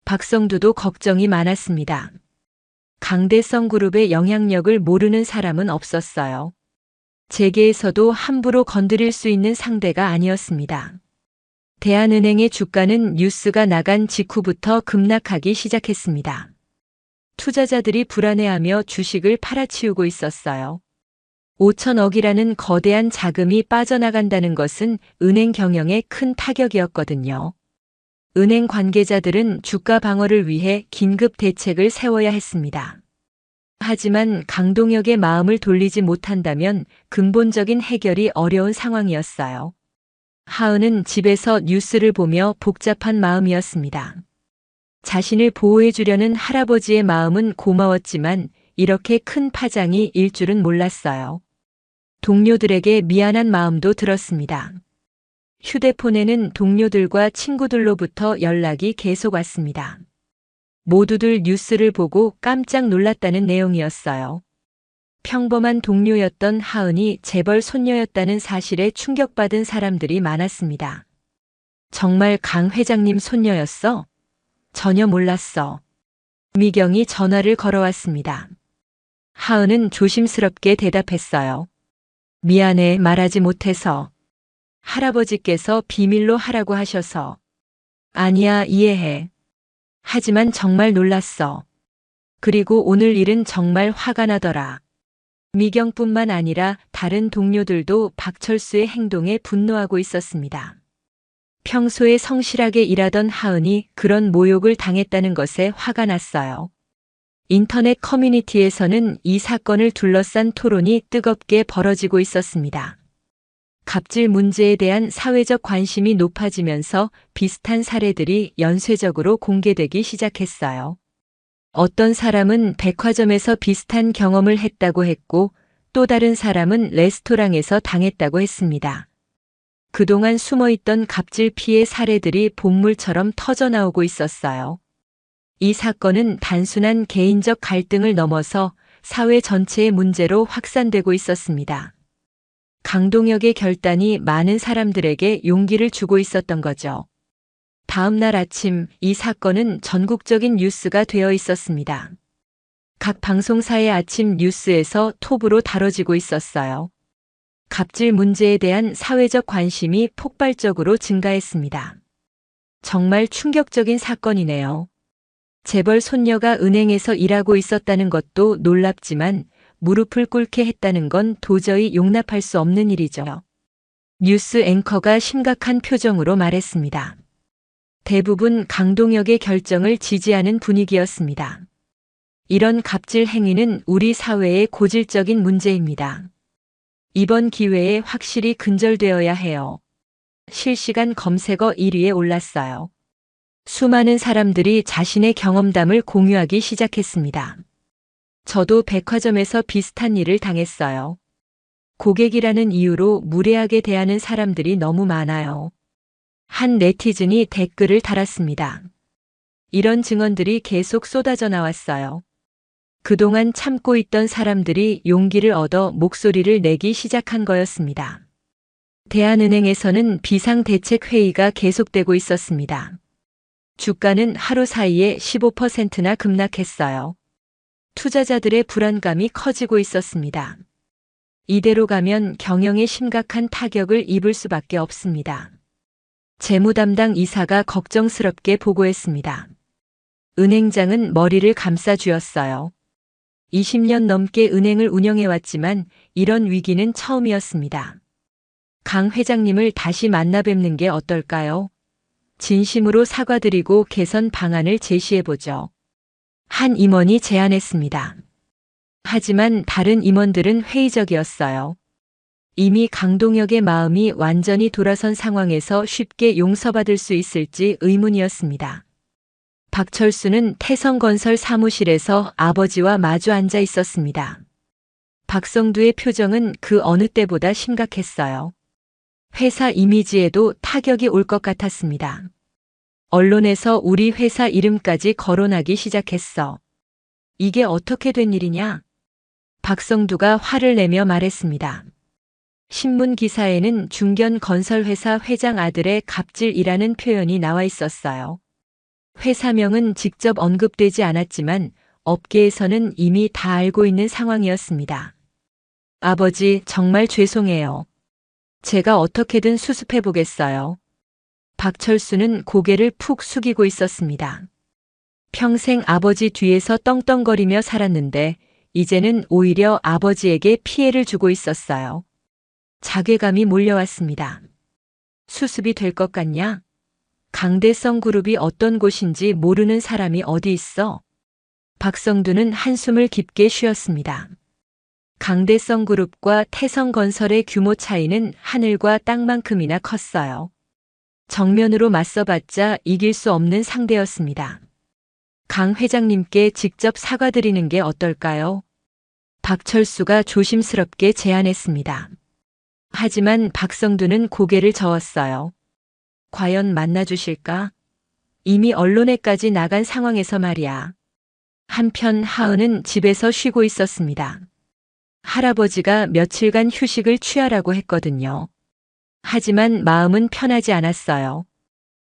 박성두도 걱정이 많았습니다. 강대성 그룹의 영향력을 모르는 사람은 없었어요. 재계에서도 함부로 건드릴 수 있는 상대가 아니었습니다. 대한은행의 주가는 뉴스가 나간 직후부터 급락하기 시작했습니다. 투자자들이 불안해하며 주식을 팔아치우고 있었어요. 5천억이라는 거대한 자금이 빠져나간다는 것은 은행 경영에 큰 타격이었거든요. 은행 관계자들은 주가 방어를 위해 긴급 대책을 세워야 했습니다. 하지만 강동혁의 마음을 돌리지 못한다면 근본적인 해결이 어려운 상황이었어요. 하은은 집에서 뉴스를 보며 복잡한 마음이었습니다. 자신을 보호해주려는 할아버지의 마음은 고마웠지만 이렇게 큰 파장이 일 줄은 몰랐어요. 동료들에게 미안한 마음도 들었습니다. 휴대폰에는 동료들과 친구들로부터 연락이 계속 왔습니다. 모두들 뉴스를 보고 깜짝 놀랐다는 내용이었어요. 평범한 동료였던 하은이 재벌 손녀였다는 사실에 충격받은 사람들이 많았습니다. 정말 강 회장님 손녀였어? 전혀 몰랐어. 미경이 전화를 걸어왔습니다. 하은은 조심스럽게 대답했어요. 미안해, 말하지 못해서. 할아버지께서 비밀로 하라고 하셔서. 아니야, 이해해. 하지만 정말 놀랐어. 그리고 오늘 일은 정말 화가 나더라. 미경뿐만 아니라 다른 동료들도 박철수의 행동에 분노하고 있었습니다. 평소에 성실하게 일하던 하은이 그런 모욕을 당했다는 것에 화가 났어요. 인터넷 커뮤니티에서는 이 사건을 둘러싼 토론이 뜨겁게 벌어지고 있었습니다. 갑질 문제에 대한 사회적 관심이 높아지면서 비슷한 사례들이 연쇄적으로 공개되기 시작했어요. 어떤 사람은 백화점에서 비슷한 경험을 했다고 했고, 또 다른 사람은 레스토랑에서 당했다고 했습니다. 그동안 숨어있던 갑질 피해 사례들이 본물처럼 터져나오고 있었어요. 이 사건은 단순한 개인적 갈등을 넘어서 사회 전체의 문제로 확산되고 있었습니다. 강동혁의 결단이 많은 사람들에게 용기를 주고 있었던 거죠. 다음 날 아침 이 사건은 전국적인 뉴스가 되어 있었습니다. 각 방송사의 아침 뉴스에서 톱으로 다뤄지고 있었어요. 갑질 문제에 대한 사회적 관심이 폭발적으로 증가했습니다. 정말 충격적인 사건이네요. 재벌 손녀가 은행에서 일하고 있었다는 것도 놀랍지만 무릎을 꿇게 했다는 건 도저히 용납할 수 없는 일이죠. 뉴스 앵커가 심각한 표정으로 말했습니다. 대부분 강동혁의 결정을 지지하는 분위기였습니다. 이런 갑질 행위는 우리 사회의 고질적인 문제입니다. 이번 기회에 확실히 근절되어야 해요. 실시간 검색어 1위에 올랐어요. 수많은 사람들이 자신의 경험담을 공유하기 시작했습니다. 저도 백화점에서 비슷한 일을 당했어요. 고객이라는 이유로 무례하게 대하는 사람들이 너무 많아요. 한 네티즌이 댓글을 달았습니다. 이런 증언들이 계속 쏟아져 나왔어요. 그동안 참고 있던 사람들이 용기를 얻어 목소리를 내기 시작한 거였습니다. 대한은행에서는 비상대책회의가 계속되고 있었습니다. 주가는 하루 사이에 15%나 급락했어요. 투자자들의 불안감이 커지고 있었습니다. 이대로 가면 경영에 심각한 타격을 입을 수밖에 없습니다. 재무담당 이사가 걱정스럽게 보고했습니다. 은행장은 머리를 감싸 쥐었어요. 20년 넘게 은행을 운영해왔지만 이런 위기는 처음이었습니다. 강 회장님을 다시 만나 뵙는 게 어떨까요? 진심으로 사과드리고 개선 방안을 제시해보죠. 한 임원이 제안했습니다. 하지만 다른 임원들은 회의적이었어요. 이미 강동혁의 마음이 완전히 돌아선 상황에서 쉽게 용서받을 수 있을지 의문이었습니다. 박철수는 태성건설 사무실에서 아버지와 마주 앉아 있었습니다. 박성두의 표정은 그 어느 때보다 심각했어요. 회사 이미지에도 타격이 올 것 같았습니다. 언론에서 우리 회사 이름까지 거론하기 시작했어. 이게 어떻게 된 일이냐? 박성두가 화를 내며 말했습니다. 신문 기사에는 중견건설회사 회장 아들의 갑질이라는 표현이 나와 있었어요. 회사명은 직접 언급되지 않았지만 업계에서는 이미 다 알고 있는 상황이었습니다. 아버지, 정말 죄송해요. 제가 어떻게든 수습해 보겠어요. 박철수는 고개를 푹 숙이고 있었습니다. 평생 아버지 뒤에서 떵떵거리며 살았는데 이제는 오히려 아버지에게 피해를 주고 있었어요. 자괴감이 몰려왔습니다. 수습이 될 것 같냐? 강대성 그룹이 어떤 곳인지 모르는 사람이 어디 있어? 박성두는 한숨을 깊게 쉬었습니다. 강대성 그룹과 태성건설의 규모 차이는 하늘과 땅만큼이나 컸어요. 정면으로 맞서봤자 이길 수 없는 상대였습니다. 강 회장님께 직접 사과드리는 게 어떨까요? 박철수가 조심스럽게 제안했습니다. 하지만 박성두는 고개를 저었어요. 과연 만나주실까? 이미 언론에까지 나간 상황에서 말이야. 한편 하은은 집에서 쉬고 있었습니다. 할아버지가 며칠간 휴식을 취하라고 했거든요. 하지만 마음은 편하지 않았어요.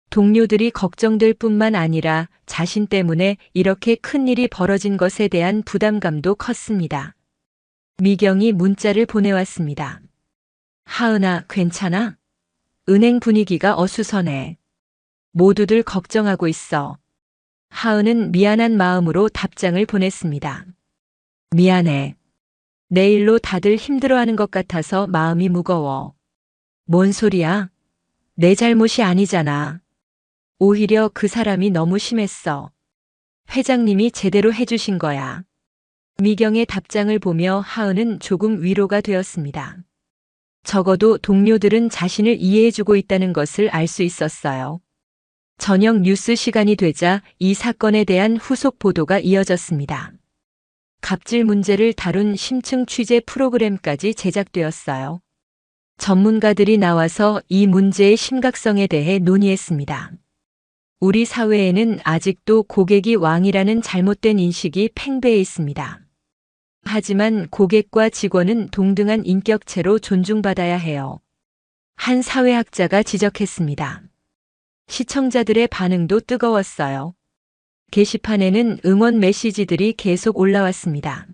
동료들이 걱정될 뿐만 아니라 자신 때문에 이렇게 큰 일이 벌어진 것에 대한 부담감도 컸습니다. 미경이 문자를 보내왔습니다. 하은아, 괜찮아? 은행 분위기가 어수선해. 모두들 걱정하고 있어. 하은은 미안한 마음으로 답장을 보냈습니다. 미안해. 내일로 다들 힘들어하는 것 같아서 마음이 무거워. 뭔 소리야? 내 잘못이 아니잖아. 오히려 그 사람이 너무 심했어. 회장님이 제대로 해주신 거야. 미경의 답장을 보며 하은은 조금 위로가 되었습니다. 적어도 동료들은 자신을 이해해주고 있다는 것을 알 수 있었어요. 저녁 뉴스 시간이 되자 이 사건에 대한 후속 보도가 이어졌습니다. 갑질 문제를 다룬 심층 취재 프로그램까지 제작되었어요. 전문가들이 나와서 이 문제의 심각성에 대해 논의했습니다. 우리 사회에는 아직도 고객이 왕이라는 잘못된 인식이 팽배해 있습니다. 하지만 고객과 직원은 동등한 인격체로 존중받아야 해요. 한 사회학자가 지적했습니다. 시청자들의 반응도 뜨거웠어요. 게시판에는 응원 메시지들이 계속 올라왔습니다.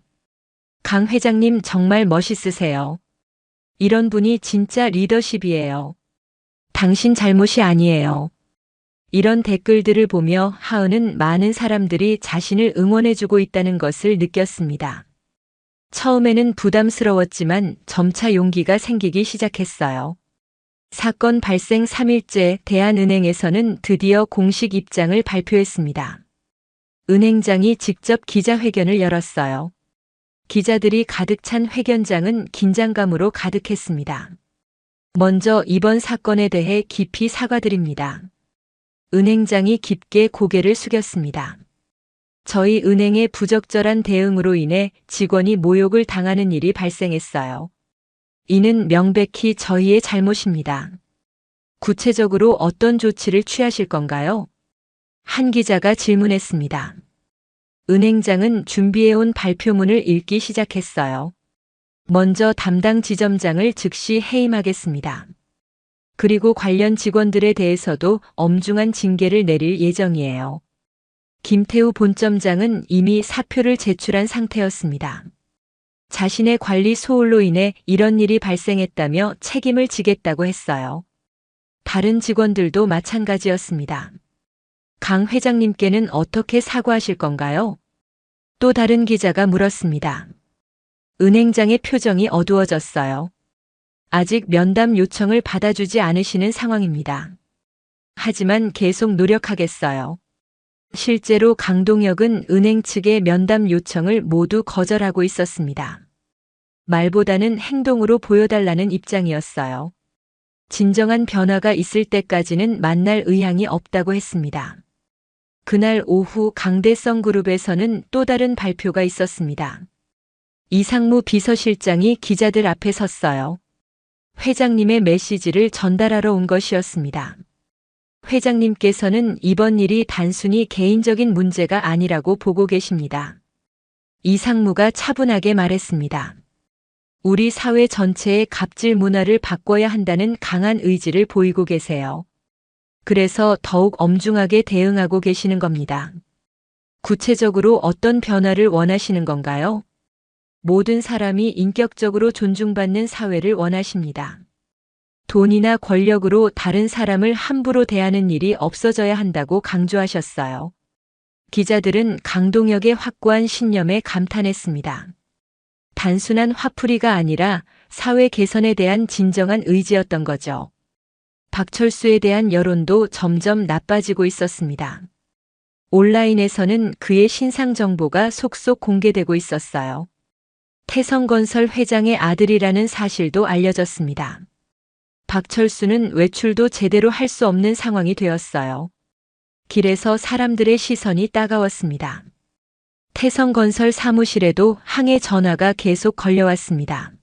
강 회장님 정말 멋있으세요. 이런 분이 진짜 리더십이에요. 당신 잘못이 아니에요. 이런 댓글들을 보며 하은은 많은 사람들이 자신을 응원해주고 있다는 것을 느꼈습니다. 처음에는 부담스러웠지만 점차 용기가 생기기 시작했어요. 사건 발생 3일째 대한은행에서는 드디어 공식 입장을 발표했습니다. 은행장이 직접 기자회견을 열었어요. 기자들이 가득 찬 회견장은 긴장감으로 가득했습니다. 먼저 이번 사건에 대해 깊이 사과드립니다. 은행장이 깊게 고개를 숙였습니다. 저희 은행의 부적절한 대응으로 인해 직원이 모욕을 당하는 일이 발생했어요. 이는 명백히 저희의 잘못입니다. 구체적으로 어떤 조치를 취하실 건가요? 한 기자가 질문했습니다. 은행장은 준비해온 발표문을 읽기 시작했어요. 먼저 담당 지점장을 즉시 해임하겠습니다. 그리고 관련 직원들에 대해서도 엄중한 징계를 내릴 예정이에요. 김태우 본점장은 이미 사표를 제출한 상태였습니다. 자신의 관리 소홀로 인해 이런 일이 발생했다며 책임을 지겠다고 했어요. 다른 직원들도 마찬가지였습니다. 강 회장님께는 어떻게 사과하실 건가요? 또 다른 기자가 물었습니다. 은행장의 표정이 어두워졌어요. 아직 면담 요청을 받아주지 않으시는 상황입니다. 하지만 계속 노력하겠어요. 실제로 강동혁은 은행 측의 면담 요청을 모두 거절하고 있었습니다. 말보다는 행동으로 보여달라는 입장이었어요. 진정한 변화가 있을 때까지는 만날 의향이 없다고 했습니다. 그날 오후 강대성 그룹에서는 또 다른 발표가 있었습니다. 이상무 비서실장이 기자들 앞에 섰어요. 회장님의 메시지를 전달하러 온 것이었습니다. 회장님께서는 이번 일이 단순히 개인적인 문제가 아니라고 보고 계십니다. 이상무가 차분하게 말했습니다. 우리 사회 전체의 갑질 문화를 바꿔야 한다는 강한 의지를 보이고 계세요. 그래서 더욱 엄중하게 대응하고 계시는 겁니다. 구체적으로 어떤 변화를 원하시는 건가요? 모든 사람이 인격적으로 존중받는 사회를 원하십니다. 돈이나 권력으로 다른 사람을 함부로 대하는 일이 없어져야 한다고 강조하셨어요. 기자들은 강동혁의 확고한 신념에 감탄했습니다. 단순한 화풀이가 아니라 사회 개선에 대한 진정한 의지였던 거죠. 박철수에 대한 여론도 점점 나빠지고 있었습니다. 온라인에서는 그의 신상 정보가 속속 공개되고 있었어요. 태성건설 회장의 아들이라는 사실도 알려졌습니다. 박철수는 외출도 제대로 할 수 없는 상황이 되었어요. 길에서 사람들의 시선이 따가웠습니다. 태성건설 사무실에도 항해 전화가 계속 걸려왔습니다.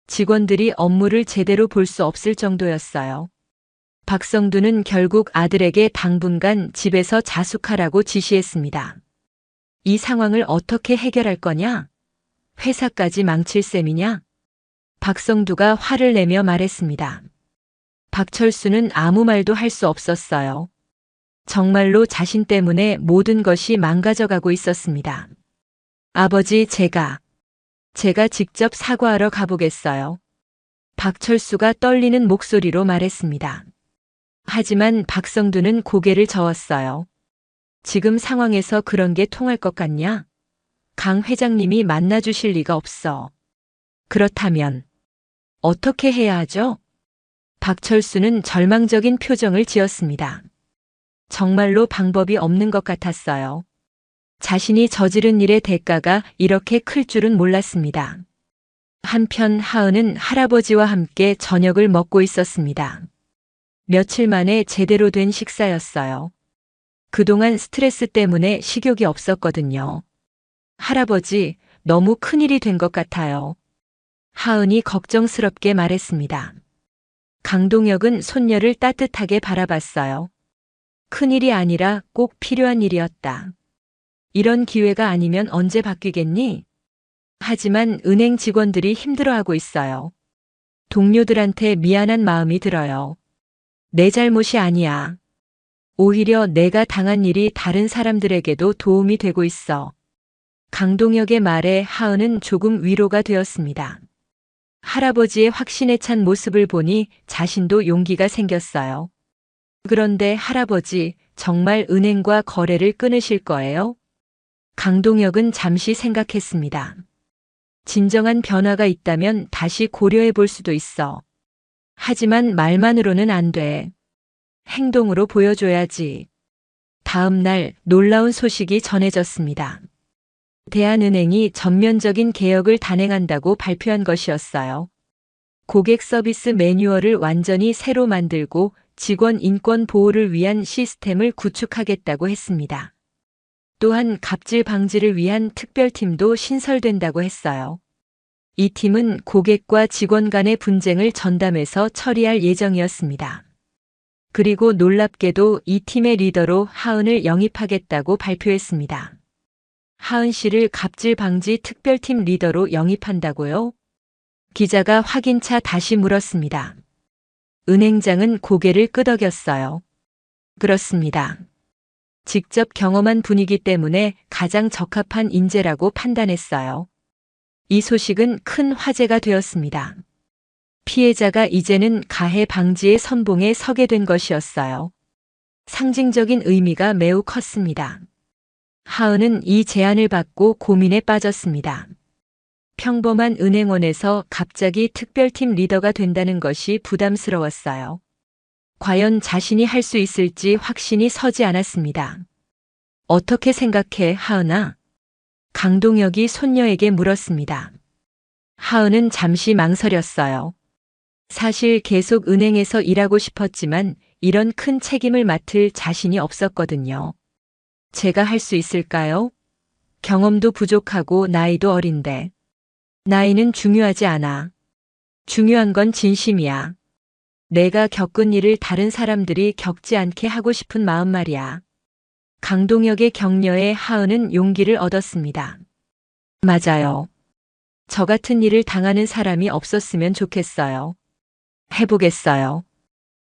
직원들이 업무를 제대로 볼 수 없을 정도였어요. 박성두는 결국 아들에게 당분간 집에서 자숙하라고 지시했습니다. 이 상황을 어떻게 해결할 거냐? 회사까지 망칠 셈이냐? 박성두가 화를 내며 말했습니다. 박철수는 아무 말도 할 수 없었어요. 정말로 자신 때문에 모든 것이 망가져가고 있었습니다. 아버지, 제가 직접 사과하러 가보겠어요. 박철수가 떨리는 목소리로 말했습니다. 하지만 박성두는 고개를 저었어요. 지금 상황에서 그런 게 통할 것 같냐? 강 회장님이 만나주실 리가 없어. 그렇다면 어떻게 해야 하죠? 박철수는 절망적인 표정을 지었습니다. 정말로 방법이 없는 것 같았어요. 자신이 저지른 일의 대가가 이렇게 클 줄은 몰랐습니다. 한편 하은은 할아버지와 함께 저녁을 먹고 있었습니다. 며칠 만에 제대로 된 식사였어요. 그동안 스트레스 때문에 식욕이 없었거든요. 할아버지, 너무 큰일이 된 것 같아요. 하은이 걱정스럽게 말했습니다. 강동혁은 손녀를 따뜻하게 바라봤어요. 큰일이 아니라 꼭 필요한 일이었다. 이런 기회가 아니면 언제 바뀌겠니? 하지만 은행 직원들이 힘들어하고 있어요. 동료들한테 미안한 마음이 들어요. 내 잘못이 아니야. 오히려 내가 당한 일이 다른 사람들에게도 도움이 되고 있어. 강동혁의 말에 하은은 조금 위로가 되었습니다. 할아버지의 확신에 찬 모습을 보니 자신도 용기가 생겼어요. 그런데 할아버지, 정말 은행과 거래를 끊으실 거예요? 강동혁은 잠시 생각했습니다. 진정한 변화가 있다면 다시 고려해 볼 수도 있어. 하지만 말만으로는 안 돼. 행동으로 보여줘야지. 다음 날 놀라운 소식이 전해졌습니다. 대한은행이 전면적인 개혁을 단행한다고 발표한 것이었어요. 고객 서비스 매뉴얼을 완전히 새로 만들고 직원 인권 보호를 위한 시스템을 구축하겠다고 했습니다. 또한 갑질 방지를 위한 특별팀도 신설된다고 했어요. 이 팀은 고객과 직원 간의 분쟁을 전담해서 처리할 예정이었습니다. 그리고 놀랍게도 이 팀의 리더로 하은을 영입하겠다고 발표했습니다. 하은 씨를 갑질 방지 특별팀 리더로 영입한다고요? 기자가 확인차 다시 물었습니다. 은행장은 고개를 끄덕였어요. 그렇습니다. 직접 경험한 분이기 때문에 가장 적합한 인재라고 판단했어요. 이 소식은 큰 화제가 되었습니다. 피해자가 이제는 가해 방지의 선봉에 서게 된 것이었어요. 상징적인 의미가 매우 컸습니다. 하은은 이 제안을 받고 고민에 빠졌습니다. 평범한 은행원에서 갑자기 특별팀 리더가 된다는 것이 부담스러웠어요. 과연 자신이 할 수 있을지 확신이 서지 않았습니다. 어떻게 생각해, 하은아? 강동혁이 손녀에게 물었습니다. 하은은 잠시 망설였어요. 사실 계속 은행에서 일하고 싶었지만 이런 큰 책임을 맡을 자신이 없었거든요. 제가 할 수 있을까요? 경험도 부족하고 나이도 어린데. 나이는 중요하지 않아. 중요한 건 진심이야. 내가 겪은 일을 다른 사람들이 겪지 않게 하고 싶은 마음 말이야. 강동혁의 격려에 하은은 용기를 얻었습니다. 맞아요. 저 같은 일을 당하는 사람이 없었으면 좋겠어요. 해보겠어요.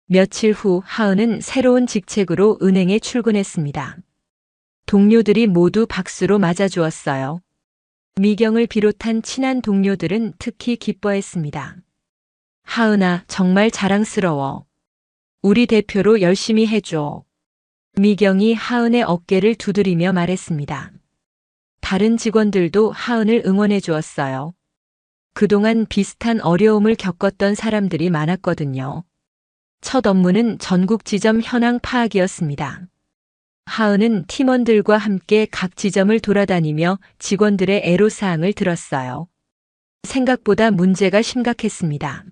며칠 후 하은은 새로운 직책으로 은행에 출근했습니다. 동료들이 모두 박수로 맞아주었어요. 미경을 비롯한 친한 동료들은 특히 기뻐했습니다. 하은아, 정말 자랑스러워. 우리 대표로 열심히 해줘. 미경이 하은의 어깨를 두드리며 말했습니다. 다른 직원들도 하은을 응원해 주었어요. 그동안 비슷한 어려움을 겪었던 사람들이 많았거든요. 첫 업무는 전국 지점 현황 파악이었습니다. 하은은 팀원들과 함께 각 지점을 돌아다니며 직원들의 애로사항을 들었어요. 생각보다 문제가 심각했습니다.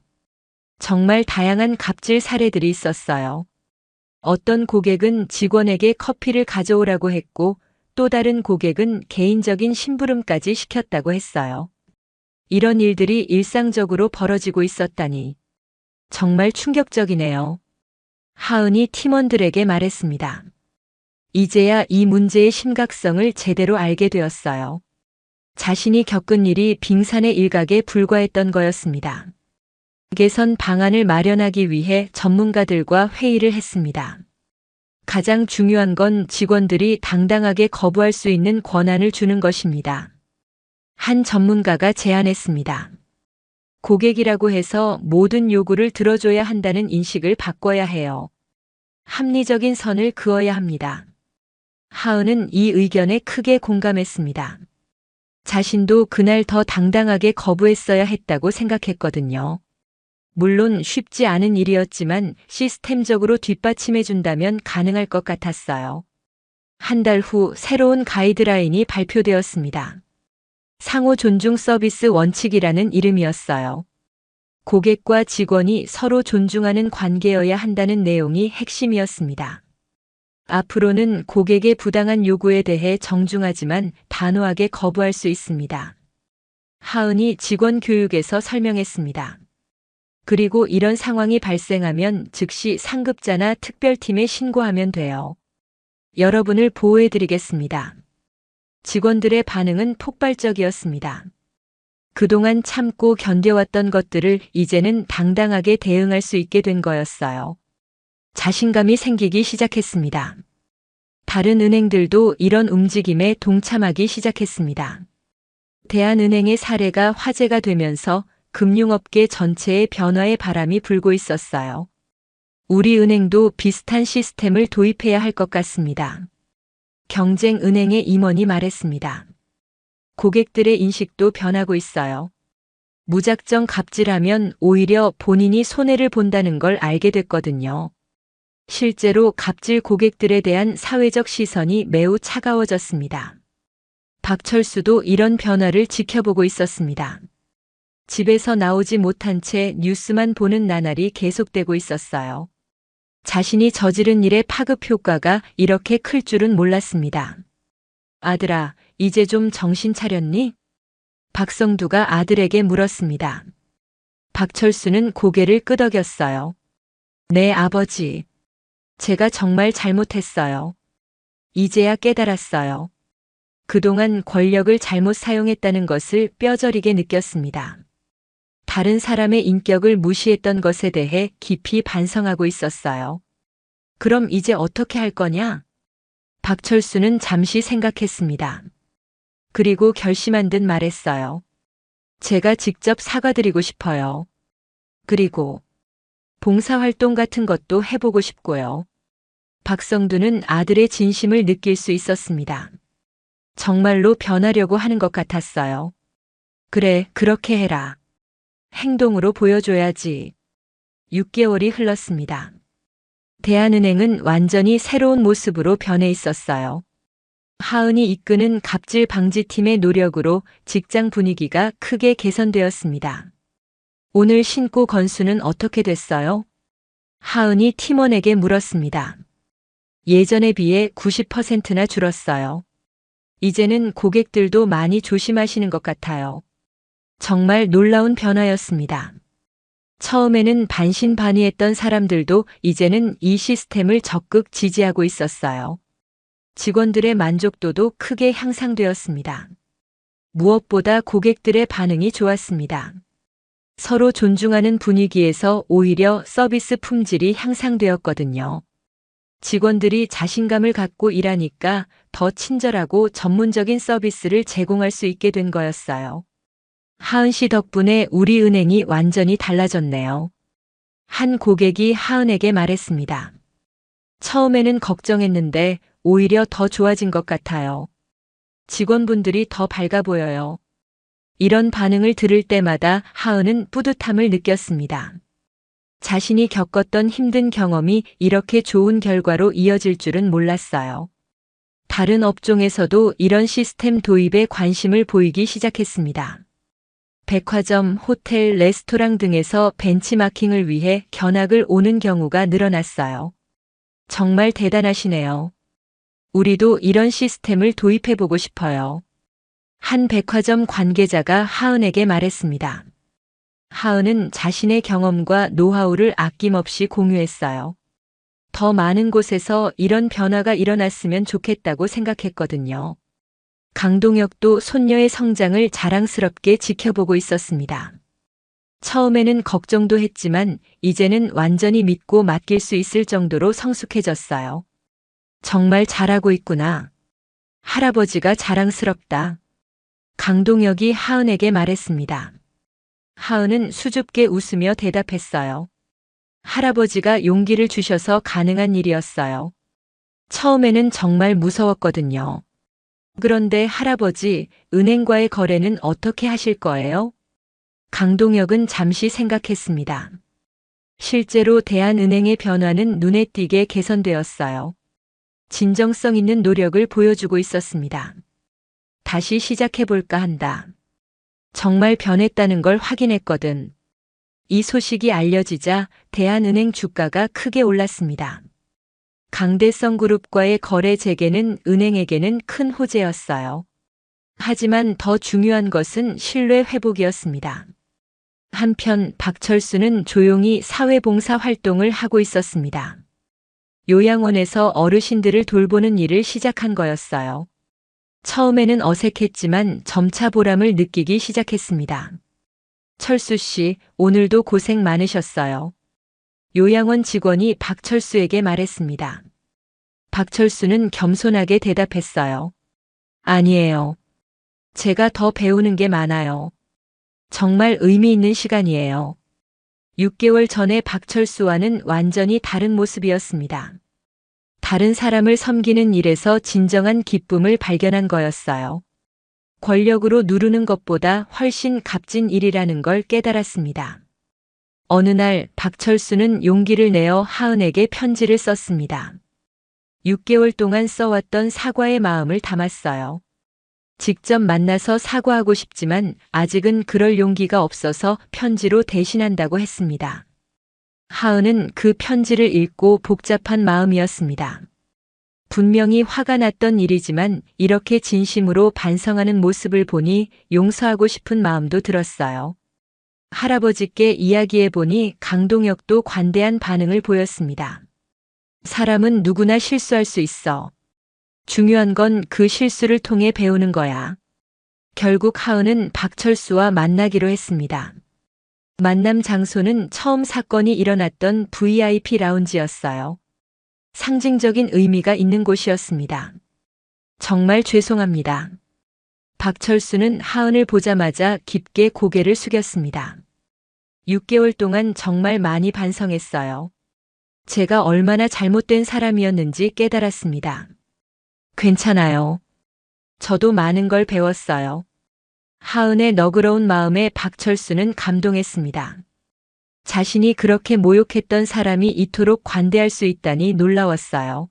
정말 다양한 갑질 사례들이 있었어요. 어떤 고객은 직원에게 커피를 가져오라고 했고 또 다른 고객은 개인적인 심부름까지 시켰다고 했어요. 이런 일들이 일상적으로 벌어지고 있었다니. 정말 충격적이네요. 하은이 팀원들에게 말했습니다. 이제야 이 문제의 심각성을 제대로 알게 되었어요. 자신이 겪은 일이 빙산의 일각에 불과했던 거였습니다. 개선 방안을 마련하기 위해 전문가들과 회의를 했습니다. 가장 중요한 건 직원들이 당당하게 거부할 수 있는 권한을 주는 것입니다. 한 전문가가 제안했습니다. 고객이라고 해서 모든 요구를 들어줘야 한다는 인식을 바꿔야 해요. 합리적인 선을 그어야 합니다. 하은은 이 의견에 크게 공감했습니다. 자신도 그날 더 당당하게 거부했어야 했다고 생각했거든요. 물론 쉽지 않은 일이었지만 시스템적으로 뒷받침해준다면 가능할 것 같았어요. 한 달 후 새로운 가이드라인이 발표되었습니다. 상호 존중 서비스 원칙이라는 이름이었어요. 고객과 직원이 서로 존중하는 관계여야 한다는 내용이 핵심이었습니다. 앞으로는 고객의 부당한 요구에 대해 정중하지만 단호하게 거부할 수 있습니다. 하은이 직원 교육에서 설명했습니다. 그리고 이런 상황이 발생하면 즉시 상급자나 특별팀에 신고하면 돼요. 여러분을 보호해드리겠습니다. 직원들의 반응은 폭발적이었습니다. 그동안 참고 견뎌왔던 것들을 이제는 당당하게 대응할 수 있게 된 거였어요. 자신감이 생기기 시작했습니다. 다른 은행들도 이런 움직임에 동참하기 시작했습니다. 대한은행의 사례가 화제가 되면서 금융업계 전체의 변화의 바람이 불고 있었어요. 우리 은행도 비슷한 시스템을 도입해야 할 것 같습니다. 경쟁은행의 임원이 말했습니다. 고객들의 인식도 변하고 있어요. 무작정 갑질하면 오히려 본인이 손해를 본다는 걸 알게 됐거든요. 실제로 갑질 고객들에 대한 사회적 시선이 매우 차가워졌습니다. 박철수도 이런 변화를 지켜보고 있었습니다. 집에서 나오지 못한 채 뉴스만 보는 나날이 계속되고 있었어요. 자신이 저지른 일의 파급 효과가 이렇게 클 줄은 몰랐습니다. 아들아, 이제 좀 정신 차렸니? 박성두가 아들에게 물었습니다. 박철수는 고개를 끄덕였어요. 네, 아버지. 제가 정말 잘못했어요. 이제야 깨달았어요. 그동안 권력을 잘못 사용했다는 것을 뼈저리게 느꼈습니다. 다른 사람의 인격을 무시했던 것에 대해 깊이 반성하고 있었어요. 그럼 이제 어떻게 할 거냐? 박철수는 잠시 생각했습니다. 그리고 결심한 듯 말했어요. 제가 직접 사과드리고 싶어요. 그리고 봉사활동 같은 것도 해보고 싶고요. 박성두는 아들의 진심을 느낄 수 있었습니다. 정말로 변하려고 하는 것 같았어요. 그래, 그렇게 해라. 행동으로 보여줘야지. 6개월이 흘렀습니다. 대한은행은 완전히 새로운 모습으로 변해 있었어요. 하은이 이끄는 갑질 방지팀의 노력으로 직장 분위기가 크게 개선되었습니다. 오늘 신고 건수는 어떻게 됐어요? 하은이 팀원에게 물었습니다. 예전에 비해 90%나 줄었어요. 이제는 고객들도 많이 조심하시는 것 같아요. 정말 놀라운 변화였습니다. 처음에는 반신반의했던 사람들도 이제는 이 시스템을 적극 지지하고 있었어요. 직원들의 만족도도 크게 향상되었습니다. 무엇보다 고객들의 반응이 좋았습니다. 서로 존중하는 분위기에서 오히려 서비스 품질이 향상되었거든요. 직원들이 자신감을 갖고 일하니까 더 친절하고 전문적인 서비스를 제공할 수 있게 된 거였어요. 하은 씨 덕분에 우리 은행이 완전히 달라졌네요. 한 고객이 하은에게 말했습니다. 처음에는 걱정했는데 오히려 더 좋아진 것 같아요. 직원분들이 더 밝아 보여요. 이런 반응을 들을 때마다 하은은 뿌듯함을 느꼈습니다. 자신이 겪었던 힘든 경험이 이렇게 좋은 결과로 이어질 줄은 몰랐어요. 다른 업종에서도 이런 시스템 도입에 관심을 보이기 시작했습니다. 백화점, 호텔, 레스토랑 등에서 벤치마킹을 위해 견학을 오는 경우가 늘어났어요. 정말 대단하시네요. 우리도 이런 시스템을 도입해보고 싶어요. 한 백화점 관계자가 하은에게 말했습니다. 하은은 자신의 경험과 노하우를 아낌없이 공유했어요. 더 많은 곳에서 이런 변화가 일어났으면 좋겠다고 생각했거든요. 강동혁도 손녀의 성장을 자랑스럽게 지켜보고 있었습니다. 처음에는 걱정도 했지만 이제는 완전히 믿고 맡길 수 있을 정도로 성숙해졌어요. 정말 잘하고 있구나. 할아버지가 자랑스럽다. 강동혁이 하은에게 말했습니다. 하은은 수줍게 웃으며 대답했어요. 할아버지가 용기를 주셔서 가능한 일이었어요. 처음에는 정말 무서웠거든요. 그런데 할아버지, 은행과의 거래는 어떻게 하실 거예요? 강동혁은 잠시 생각했습니다. 실제로 대한은행의 변화는 눈에 띄게 개선되었어요. 진정성 있는 노력을 보여주고 있었습니다. 다시 시작해볼까 한다. 정말 변했다는 걸 확인했거든. 이 소식이 알려지자 대한은행 주가가 크게 올랐습니다. 강대성 그룹과의 거래 재개는 은행에게는 큰 호재였어요. 하지만 더 중요한 것은 신뢰 회복이었습니다. 한편 박철수는 조용히 사회봉사 활동을 하고 있었습니다. 요양원에서 어르신들을 돌보는 일을 시작한 거였어요. 처음에는 어색했지만 점차 보람을 느끼기 시작했습니다. 철수 씨, 오늘도 고생 많으셨어요. 요양원 직원이 박철수에게 말했습니다. 박철수는 겸손하게 대답했어요. 아니에요. 제가 더 배우는 게 많아요. 정말 의미 있는 시간이에요. 6개월 전에 박철수와는 완전히 다른 모습이었습니다. 다른 사람을 섬기는 일에서 진정한 기쁨을 발견한 거였어요. 권력으로 누르는 것보다 훨씬 값진 일이라는 걸 깨달았습니다. 어느 날 박철수는 용기를 내어 하은에게 편지를 썼습니다. 6개월 동안 써왔던 사과의 마음을 담았어요. 직접 만나서 사과하고 싶지만 아직은 그럴 용기가 없어서 편지로 대신한다고 했습니다. 하은은 그 편지를 읽고 복잡한 마음이었습니다. 분명히 화가 났던 일이지만 이렇게 진심으로 반성하는 모습을 보니 용서하고 싶은 마음도 들었어요. 할아버지께 이야기해보니 강동혁도 관대한 반응을 보였습니다. 사람은 누구나 실수할 수 있어. 중요한 건 그 실수를 통해 배우는 거야. 결국 하은은 박철수와 만나기로 했습니다. 만남 장소는 처음 사건이 일어났던 VIP 라운지였어요. 상징적인 의미가 있는 곳이었습니다. 정말 죄송합니다. 박철수는 하은을 보자마자 깊게 고개를 숙였습니다. 6개월 동안 정말 많이 반성했어요. 제가 얼마나 잘못된 사람이었는지 깨달았습니다. 괜찮아요. 저도 많은 걸 배웠어요. 하은의 너그러운 마음에 박철수는 감동했습니다. 자신이 그렇게 모욕했던 사람이 이토록 관대할 수 있다니 놀라웠어요.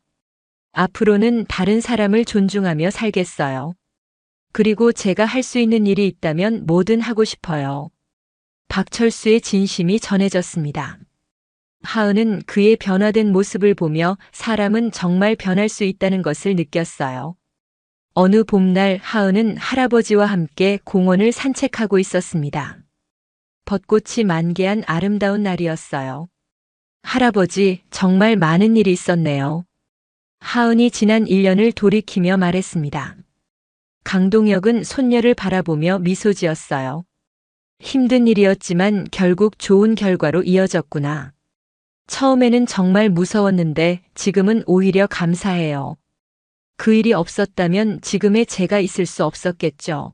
앞으로는 다른 사람을 존중하며 살겠어요. 그리고 제가 할 수 있는 일이 있다면 뭐든 하고 싶어요. 박철수의 진심이 전해졌습니다. 하은은 그의 변화된 모습을 보며 사람은 정말 변할 수 있다는 것을 느꼈어요. 어느 봄날 하은은 할아버지와 함께 공원을 산책하고 있었습니다. 벚꽃이 만개한 아름다운 날이었어요. 할아버지, 정말 많은 일이 있었네요. 하은이 지난 1년을 돌이키며 말했습니다. 강동혁은 손녀를 바라보며 미소 지었어요. 힘든 일이었지만 결국 좋은 결과로 이어졌구나. 처음에는 정말 무서웠는데 지금은 오히려 감사해요. 그 일이 없었다면 지금의 제가 있을 수 없었겠죠.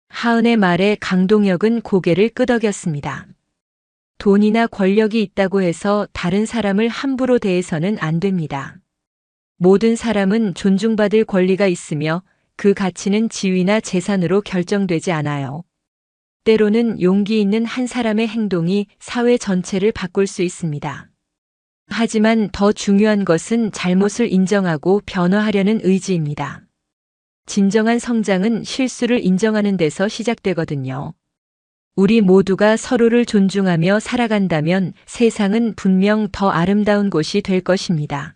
하은의 말에 강동혁은 고개를 끄덕였습니다. 돈이나 권력이 있다고 해서 다른 사람을 함부로 대해서는 안 됩니다. 모든 사람은 존중받을 권리가 있으며 그 가치는 지위나 재산으로 결정되지 않아요. 때로는 용기 있는 한 사람의 행동이 사회 전체를 바꿀 수 있습니다. 하지만 더 중요한 것은 잘못을 인정하고 변화하려는 의지입니다. 진정한 성장은 실수를 인정하는 데서 시작되거든요. 우리 모두가 서로를 존중하며 살아간다면 세상은 분명 더 아름다운 곳이 될 것입니다.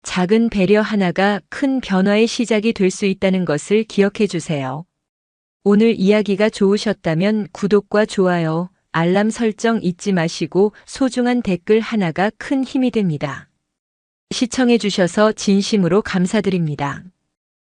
작은 배려 하나가 큰 변화의 시작이 될 수 있다는 것을 기억해 주세요. 오늘 이야기가 좋으셨다면 구독과 좋아요, 알람 설정 잊지 마시고 소중한 댓글 하나가 큰 힘이 됩니다. 시청해 주셔서 진심으로 감사드립니다.